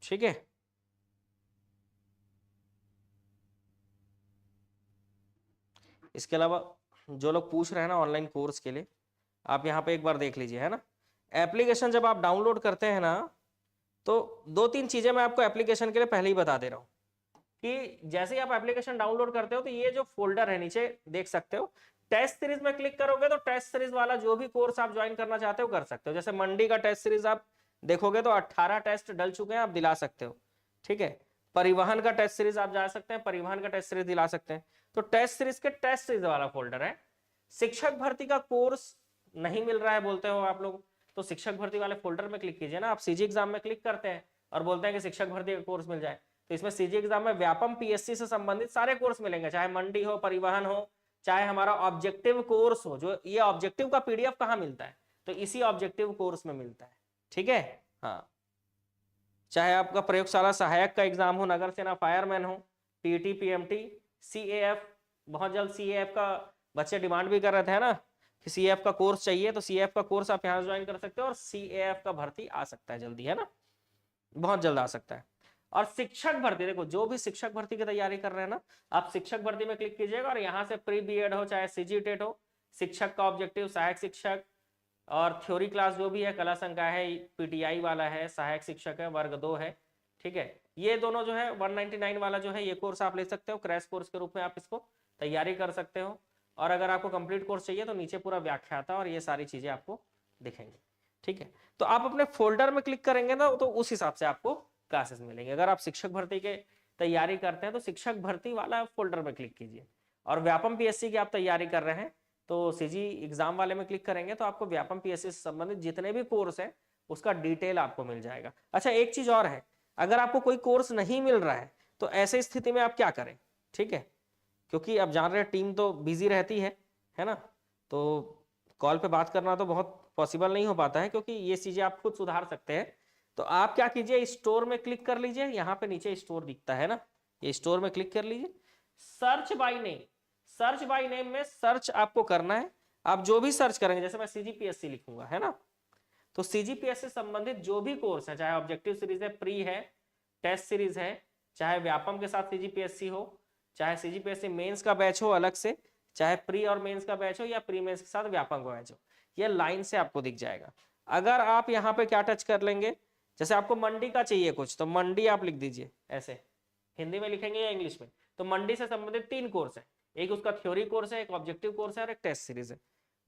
ठीक है, इसके अलावा जो लोग पूछ रहे हैं ना ऑनलाइन कोर्स के लिए, आप यहाँ पे एक बार देख लीजिए, है ना, एप्लीकेशन जब आप डाउनलोड करते हैं ना, तो दो तीन चीजें मैं आपको एप्लीकेशन के लिए पहले ही बता दे रहा हूँ कि जैसे ही आप एप्लीकेशन डाउनलोड करते हो तो ये जो फोल्डर है नीचे देख सकते हो, टेस्ट सीरीज में क्लिक करोगे तो टेस्ट सीरीज वाला जो भी कोर्स आप ज्वाइन करना चाहते हो कर सकते हो। जैसे मंडी का टेस्ट सीरीज आप देखोगे तो 18 टेस्ट डल चुके हैं, आप दिला सकते हो, ठीक है। परिवहन का टेस्ट सीरीज आप जा सकते हैं, परिवहन का टेस्ट सीरीज दिला सकते हैं, तो टेस्ट सीरीज के टेस्ट सीरीज वाला फोल्डर है। शिक्षक भर्ती का कोर्स नहीं मिल रहा है बोलते हो आप लोग, तो शिक्षक भर्ती वाले फोल्डर में क्लिक कीजिए ना, आप सीजी एग्जाम में क्लिक करते हैं और बोलते हैं कि शिक्षक भर्ती का कोर्स मिल जाए, तो इसमें सीजी एग्जाम में व्यापम पीएससी से संबंधित सारे कोर्स मिलेंगे, चाहे मंडी हो, परिवहन हो, चाहे हमारा ऑब्जेक्टिव कोर्स हो। जो ये ऑब्जेक्टिव का पीडीएफ कहाँ मिलता है, तो इसी ऑब्जेक्टिव कोर्स में मिलता है, ठीक है। हाँ, चाहे आपका प्रयोगशाला सहायक का एग्जाम हो, नगर सेना फायरमैन हो, पीटी पीएमटी, सीएएफ, बहुत जल्द सीएएफ का बच्चे डिमांड भी कर रहे थे ना कि सीएएफ का कोर्स चाहिए, तो सीएएफ का कोर्स आप यहाँ ज्वाइन कर सकते हो, और सीएएफ का भर्ती आ सकता है जल्दी, है ना, बहुत जल्द आ सकता है। और शिक्षक भर्ती, देखो जो भी शिक्षक भर्ती की तैयारी कर रहे हैं ना, आप शिक्षक भर्ती में क्लिक कीजिएगा और यहाँ से प्री बीएड हो चाहे सीजी टेट हो, शिक्षक का ऑब्जेक्टिव सहायक शिक्षक, और थ्योरी क्लास जो भी है, कला संकाय है, पीटीआई वाला है, सहायक शिक्षक है, वर्ग 2 है, ठीक है। ये दोनों जो है 199 वाला जो है ये कोर्स आप ले सकते हो, क्रैश कोर्स के रूप में आप इसको तैयारी कर सकते हो। और अगर आपको कंप्लीट कोर्स चाहिए तो नीचे पूरा व्याख्याता और ये सारी चीजें आपको दिखेंगे, ठीक है। तो आप अपने फोल्डर में क्लिक करेंगे ना, तो उस हिसाब से आपको क्लासेस मिलेंगे। अगर आप शिक्षक भर्ती के तैयारी करते हैं तो शिक्षक भर्ती वाला फोल्डर में क्लिक कीजिए, और व्यापम पीएससी की आप तैयारी कर रहे हैं तो सीजी एग्जाम वाले में क्लिक करेंगे तो आपको व्यापम पीएससी से संबंधित जितने भी कोर्स है उसका डिटेल आपको मिल जाएगा। अच्छा, एक चीज और है, अगर आपको कोई कोर्स नहीं मिल रहा है तो ऐसे स्थिति में आप क्या करें, ठीक है, क्योंकि आप जान रहे हैं टीम तो बिजी रहती है ना, तो कॉल पे बात करना तो बहुत पॉसिबल नहीं हो पाता है, क्योंकि ये चीजें आप खुद सुधार सकते हैं। तो आप क्या कीजिए, स्टोर में क्लिक कर लीजिए, यहाँ पे नीचे स्टोर दिखता है ना, ये स्टोर में क्लिक कर लीजिए। Search by name, search by name में सर्च आपको करना है। आप जो भी सर्च करेंगे, जैसे मैं सीजीपीएससी लिखूंगा, है ना, तो सीजीपीएससी से संबंधित जो भी कोर्स है, चाहे ऑब्जेक्टिव सीरीज है, प्री है, टेस्ट सीरीज है, चाहे व्यापम के साथ सीजीपीएससी हो, चाहे सीजीपीएससी मेंस का बैच हो अलग से, चाहे प्री और मेंस का बैच हो, या प्री मेंस के साथ व्यापम का बैच हो, ये लाइन से आपको दिख जाएगा। अगर आप यहाँ पे क्या टच कर लेंगे, जैसे आपको मंडी का चाहिए कुछ, तो मंडी आप लिख दीजिए ऐसे, हिंदी में लिखेंगे या इंग्लिश में, तो मंडी से संबंधित 3 कोर्स है, एक उसका थ्योरी कोर्स है, एक ऑब्जेक्टिव कोर्स है और एक टेस्ट सीरीज है।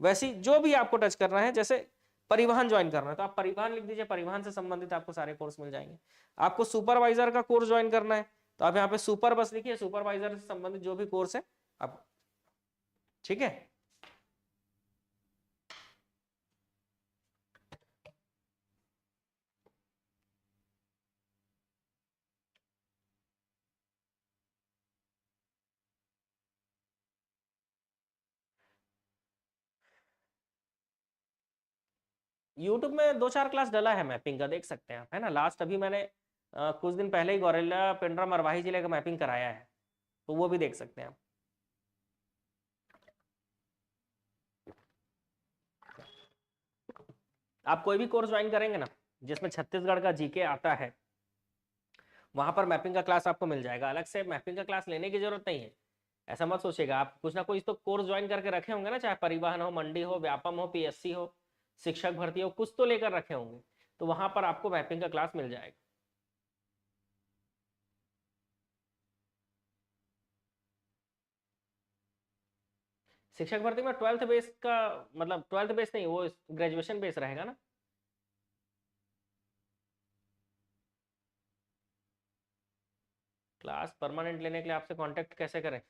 वैसी जो भी आपको टच करना है, जैसे परिवहन ज्वाइन करना है तो आप परिवहन लिख दीजिए, परिवहन से संबंधित आपको सारे कोर्स मिल जाएंगे। आपको सुपरवाइजर का कोर्स ज्वाइन करना है तो आप यहाँ पे सुपर बस लिखिए, सुपरवाइजर से संबंधित जो भी कोर्स है आप, ठीक है। यूट्यूब में 2-4 क्लास डला है मैपिंग का, देख सकते हैं आप, है ना। लास्ट अभी मैंने कुछ दिन पहले ही गौरेला पिंडरा मरवाही जिले का मैपिंग कराया है, तो वो भी देख सकते हैं आप। आप कोई भी कोर्स ज्वाइन करेंगे ना जिसमें छत्तीसगढ़ का जीके आता है, वहां पर मैपिंग का क्लास आपको मिल जाएगा। अलग से मैपिंग का क्लास लेने की जरूरत नहीं है, ऐसा मत सोचिएगा। आप कुछ ना कुछ तो कोर्स ज्वाइन करके रखे होंगे ना, चाहे परिवहन हो, मंडी हो, व्यापम हो, पीएससी हो, शिक्षक भर्ती हो, कुछ तो लेकर रखे होंगे, तो वहां पर आपको मैपिंग का क्लास मिल जाएगा। शिक्षक भर्ती में 12th बेस का, मतलब 12th बेस नहीं, वो ग्रेजुएशन बेस रहेगा ना। क्लास परमानेंट लेने के लिए आपसे कांटेक्ट कैसे करें?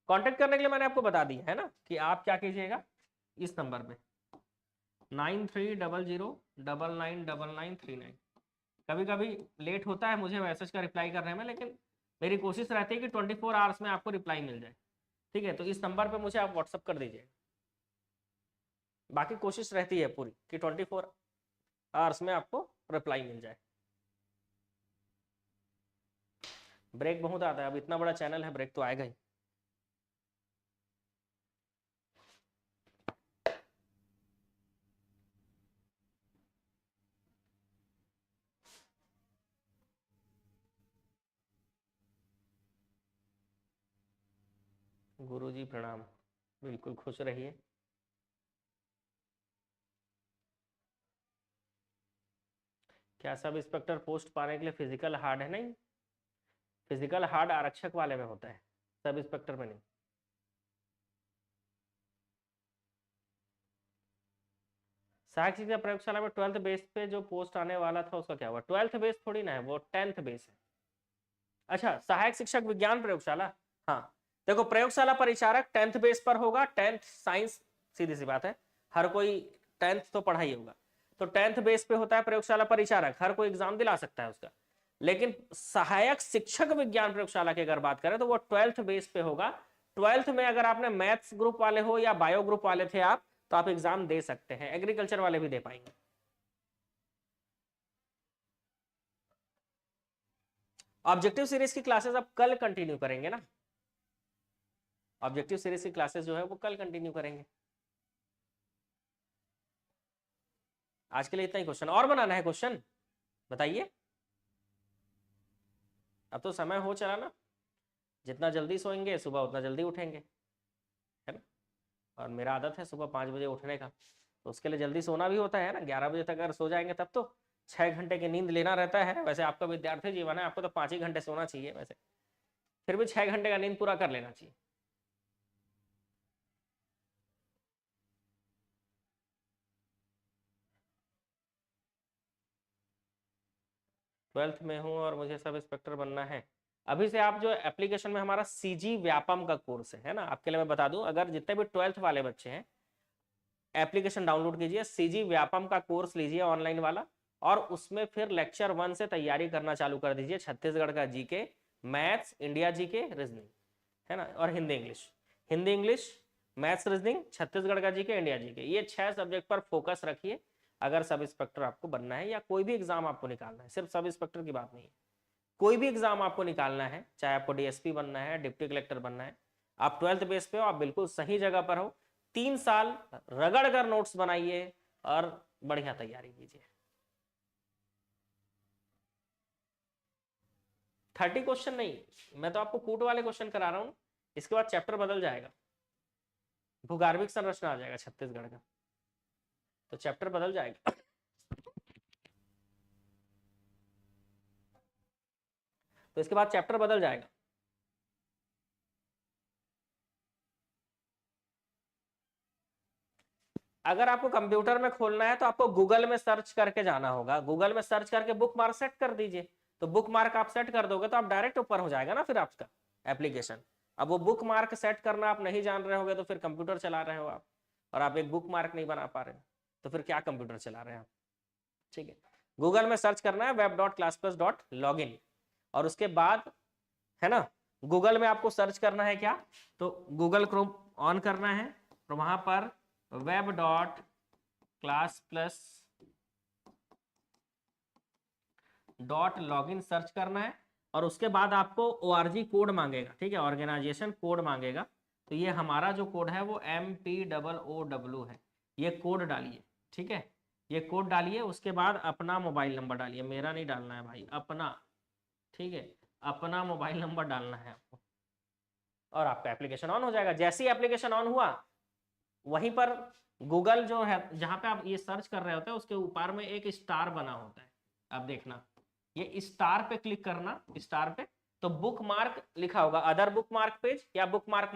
कांटेक्ट करने के लिए मैंने आपको बता दिया है ना, कि आप क्या कीजिएगा, इस नंबर पे 9300999939। कभी कभी लेट होता है मुझे मैसेज का रिप्लाई करने में, लेकिन मेरी कोशिश रहती है कि 24 आवर्स में आपको रिप्लाई मिल जाए, ठीक है। तो इस नंबर पे मुझे आप व्हाट्सअप कर दीजिए, बाकी कोशिश रहती है पूरी कि 24 आवर्स में आपको रिप्लाई मिल जाए। ब्रेक बहुत आता है, अब इतना बड़ा चैनल है, ब्रेक तो आएगा ही। गुरुजी प्रणाम, बिल्कुल खुश रहिए। क्या सब इंस्पेक्टर पोस्ट पाने के लिए फिजिकल हार्ड है? नहीं, फिजिकल हार्ड आरक्षक वाले में होता है, सब इंस्पेक्टर में नहीं। सहायक शिक्षक प्रयोगशाला में 12th बेस पे जो पोस्ट आने वाला था उसका क्या हुआ? 12th बेस थोड़ी ना है, वो 10th बेस है। अच्छा, सहायक शिक्षक विज्ञान प्रयोगशाला, हाँ देखो, प्रयोगशाला परिचारक 10th बेस पर होगा, 10th साइंस, सीधी सी बात है, हर कोई 10th तो पढ़ा ही होगा, तो 10th बेस पे होता है प्रयोगशाला परिचारक, हर कोई एग्जाम दिला सकता है उसका। लेकिन सहायक शिक्षक विज्ञान प्रयोगशाला की अगर बात करें तो वो 12th बेस पे होगा। 12th में अगर आपने मैथ्स ग्रुप वाले हो या बायो ग्रुप वाले थे आप, तो आप एग्जाम दे सकते हैं, एग्रीकल्चर वाले भी दे पाएंगे। ऑब्जेक्टिव सीरीज की क्लासेस अब कल कंटिन्यू करेंगे ना, ऑब्जेक्टिव सीरीज की क्लासेस जो है वो कल कंटिन्यू करेंगे। आज के लिए इतना ही क्वेश्चन, और बनाना है क्वेश्चन बताइए। अब तो समय हो चला ना, जितना जल्दी सोएंगे सुबह उतना जल्दी उठेंगे, है ना। और मेरा आदत है सुबह 5 बजे उठने का, तो उसके लिए जल्दी सोना भी होता है ना। 11 बजे तक अगर सो जाएंगे तब तो 6 घंटे की नींद लेना रहता है। वैसे आपका विद्यार्थी जीवन है, आपको तो 5 ही घंटे सोना चाहिए, वैसे फिर भी 6 घंटे का नींद पूरा कर लेना चाहिए। 12th में हूँ और मुझे सब इंस्पेक्टर बनना है। अभी से आप जो एप्लीकेशन में हमारा सीजी व्यापम का कोर्स है ना, आपके लिए मैं बता दूं, अगर जितने भी 12th वाले बच्चे हैं, एप्लीकेशन डाउनलोड कीजिए, सीजी व्यापम का कोर्स लीजिए ऑनलाइन वाला, और उसमें फिर लेक्चर 1 से तैयारी करना चालू कर दीजिए। छत्तीसगढ़ का GK, maths, India GK, reasoning, है ना, और Hindi English, Hindi English, maths, reasoning, Chhattisgarh का जीके, इंडिया जीके, ये 6 सब्जेक्ट पर फोकस रखिए। अगर सब इंस्पेक्टर आपको बनना है या कोई भी एग्जाम आपको निकालना है, सिर्फ सब इंस्पेक्टर की बात नहीं है, कोई भी एग्जाम आपको निकालना है, चाहे आपको डीएसपी बनना है, डिप्टी कलेक्टर बनना है, आप 12th बेस पे हो, आप बिल्कुल सही जगह पर हो। 3 साल रगड़ कर नोट्स बनाइए और बढ़िया तैयारी कीजिए। 30 क्वेश्चन नहीं, मैं तो आपको कूट वाले क्वेश्चन करा रहा हूं, इसके बाद चैप्टर बदल जाएगा, भूगार्भिक संरचना आ जाएगा छत्तीसगढ़ का, तो चैप्टर बदल जाएगा। तो इसके बाद चैप्टर बदल जाएगा। अगर आपको कंप्यूटर में खोलना है तो आपको गूगल में सर्च करके जाना होगा, गूगल में सर्च करके बुक मार्क सेट कर दीजिए, तो बुक मार्क आप सेट कर दोगे तो आप डायरेक्ट ऊपर हो जाएगा ना फिर आपका एप्लीकेशन। अब वो बुक मार्क सेट करना आप नहीं जान रहे होगे तो फिर कंप्यूटर चला रहे हो आप, और आप एक बुक मार्क नहीं बना पा रहे हो, तो फिर क्या कंप्यूटर चला रहे हैं आप। ठीक है, गूगल में सर्च करना है web.classplus.login, और उसके बाद है ना, गूगल में आपको सर्च करना है क्या, तो गूगल क्रोम ऑन करना है, और वहां पर web.classplus.login सर्च करना है, और उसके बाद आपको ORG कोड मांगेगा, ठीक है, ऑर्गेनाइजेशन कोड मांगेगा। तो ये हमारा जो कोड है वो MPOOW है, ये कोड डालिए, ठीक है, ये कोड डालिए। उसके बाद अपना मोबाइल नंबर डालिए, मेरा नहीं डालना है भाई, अपना, ठीक है, अपना मोबाइल नंबर डालना है आपको, और आपका एप्लीकेशन ऑन हो जाएगा। जैसे ही एप्लीकेशन ऑन हुआ, वहीं पर गूगल जो है जहां पे आप ये सर्च कर रहे होते हैं उसके ऊपर में एक स्टार बना होता है, आप देखना, ये स्टार पे क्लिक करना, स्टार पे, तो बुक मार्क लिखा होगा, अदर बुक मार्क पेज या बुक मार्क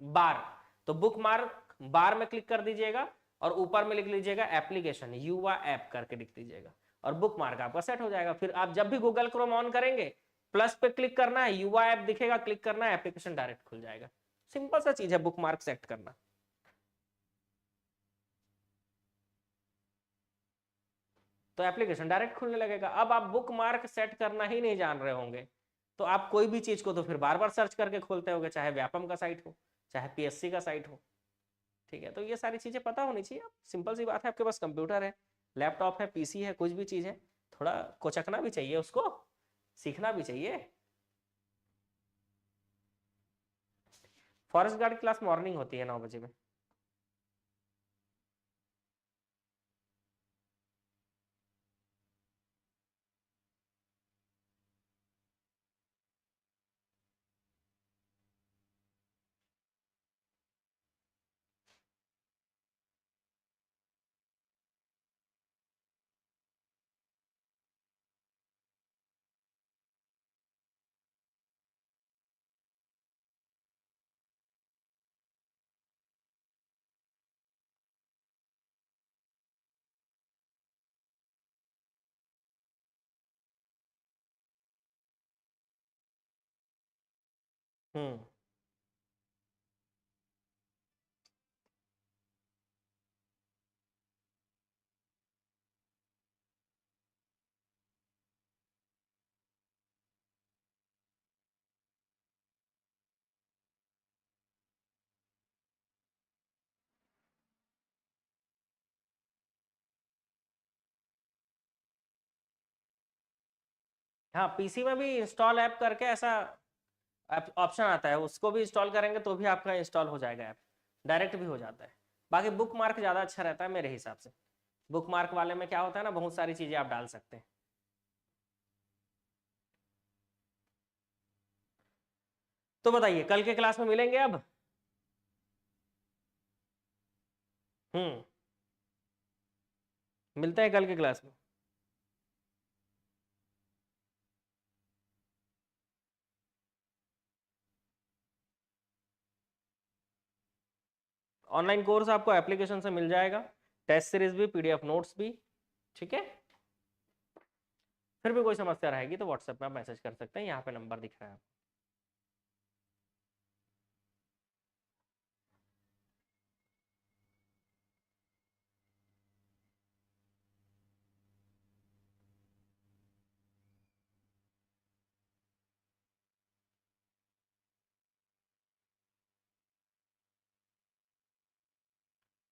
बार, तो बुक मार्क बार में क्लिक कर दीजिएगा, और ऊपर में लिख लीजिएगा एप्लीकेशन, युवा ऐप करके लिख दीजिएगा, और बुक मार्क आपका सेट हो जाएगा। फिर आप जब भी गूगल क्रोम ऑन करेंगे, प्लस पे क्लिक करना है, युवा ऐप दिखेगा, क्लिक करना है, एप्लीकेशन डायरेक्ट खुल जाएगा। सिंपल सा चीज है बुक मार्क सेट करना। तो एप्लीकेशन डायरेक्ट खुलने लगेगा। अब आप बुक मार्क सेट करना ही नहीं जान रहे होंगे, तो आप कोई भी चीज को तो फिर बार बार सर्च करके खोलते होंगे, चाहे व्यापम का साइट हो, चाहे पीएससी का साइट हो, ठीक है। तो ये सारी चीजें पता होनी चाहिए। सिंपल सी बात है, आपके पास कंप्यूटर है, लैपटॉप है, पीसी है, कुछ भी चीज है, थोड़ा कोचकना भी चाहिए उसको, सीखना भी चाहिए। फॉरेस्ट गार्ड क्लास मॉर्निंग होती है 9 बजे में। हम्म। हाँ, पीसी में भी इंस्टॉल ऐप करके ऐसा ऑप्शन आता है, उसको भी इंस्टॉल करेंगे तो भी आपका इंस्टॉल हो जाएगा ऐप, डायरेक्ट भी हो जाता है। बाकी बुक मार्क ज़्यादा अच्छा रहता है मेरे हिसाब से। बुक मार्क वाले में क्या होता है ना, बहुत सारी चीज़ें आप डाल सकते हैं। तो बताइए, कल के क्लास में मिलेंगे अब। हम्म। मिलते हैं कल के क्लास में। ऑनलाइन कोर्स आपको एप्लीकेशन से मिल जाएगा, टेस्ट सीरीज भी, पीडीएफ नोट्स भी, ठीक है। फिर भी कोई समस्या रहेगी तो व्हाट्सएप में आप मैसेज कर सकते हैं, यहाँ पे नंबर दिख रहा है।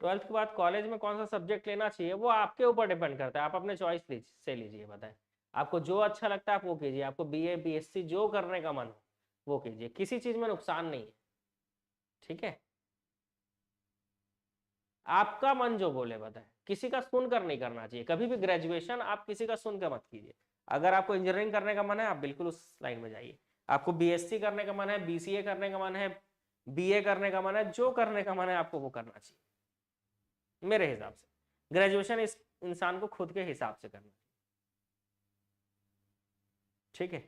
12th के बाद कॉलेज में कौन सा सब्जेक्ट लेना चाहिए वो आपके ऊपर डिपेंड करता है, आप अपने चॉइस से लीजिए। बताएं आपको जो अच्छा लगता है आप वो कीजिए, आपको बीए बीएससी जो करने का मन हो वो कीजिए, किसी चीज में नुकसान नहीं है। ठीक है, आपका मन जो बोले। बताएं किसी का सुनकर नहीं करना चाहिए कभी भी, ग्रेजुएशन आप किसी का सुनकर मत कीजिए। अगर आपको इंजीनियरिंग करने का मन है आप बिल्कुल उस लाइन में जाइए, आपको बीएससी करने का मन है, बीसीए करने का मन है, बीए करने का मन है, जो करने का मन है आपको वो करना चाहिए मेरे हिसाब से। ग्रेजुएशन इस इंसान को खुद के हिसाब से करना। ठीक है,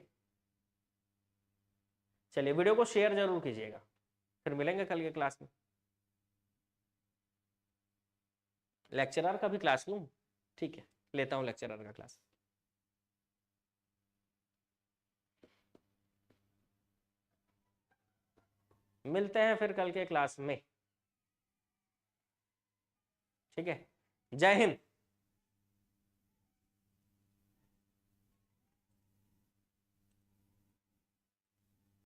चलिए वीडियो को शेयर जरूर कीजिएगा, फिर मिलेंगे कल के क्लास में। लेक्चरर का भी क्लास लूं? ठीक है, लेता हूं लेक्चरर का क्लास। मिलते हैं फिर कल के क्लास में। ठीक है, जय हिंद।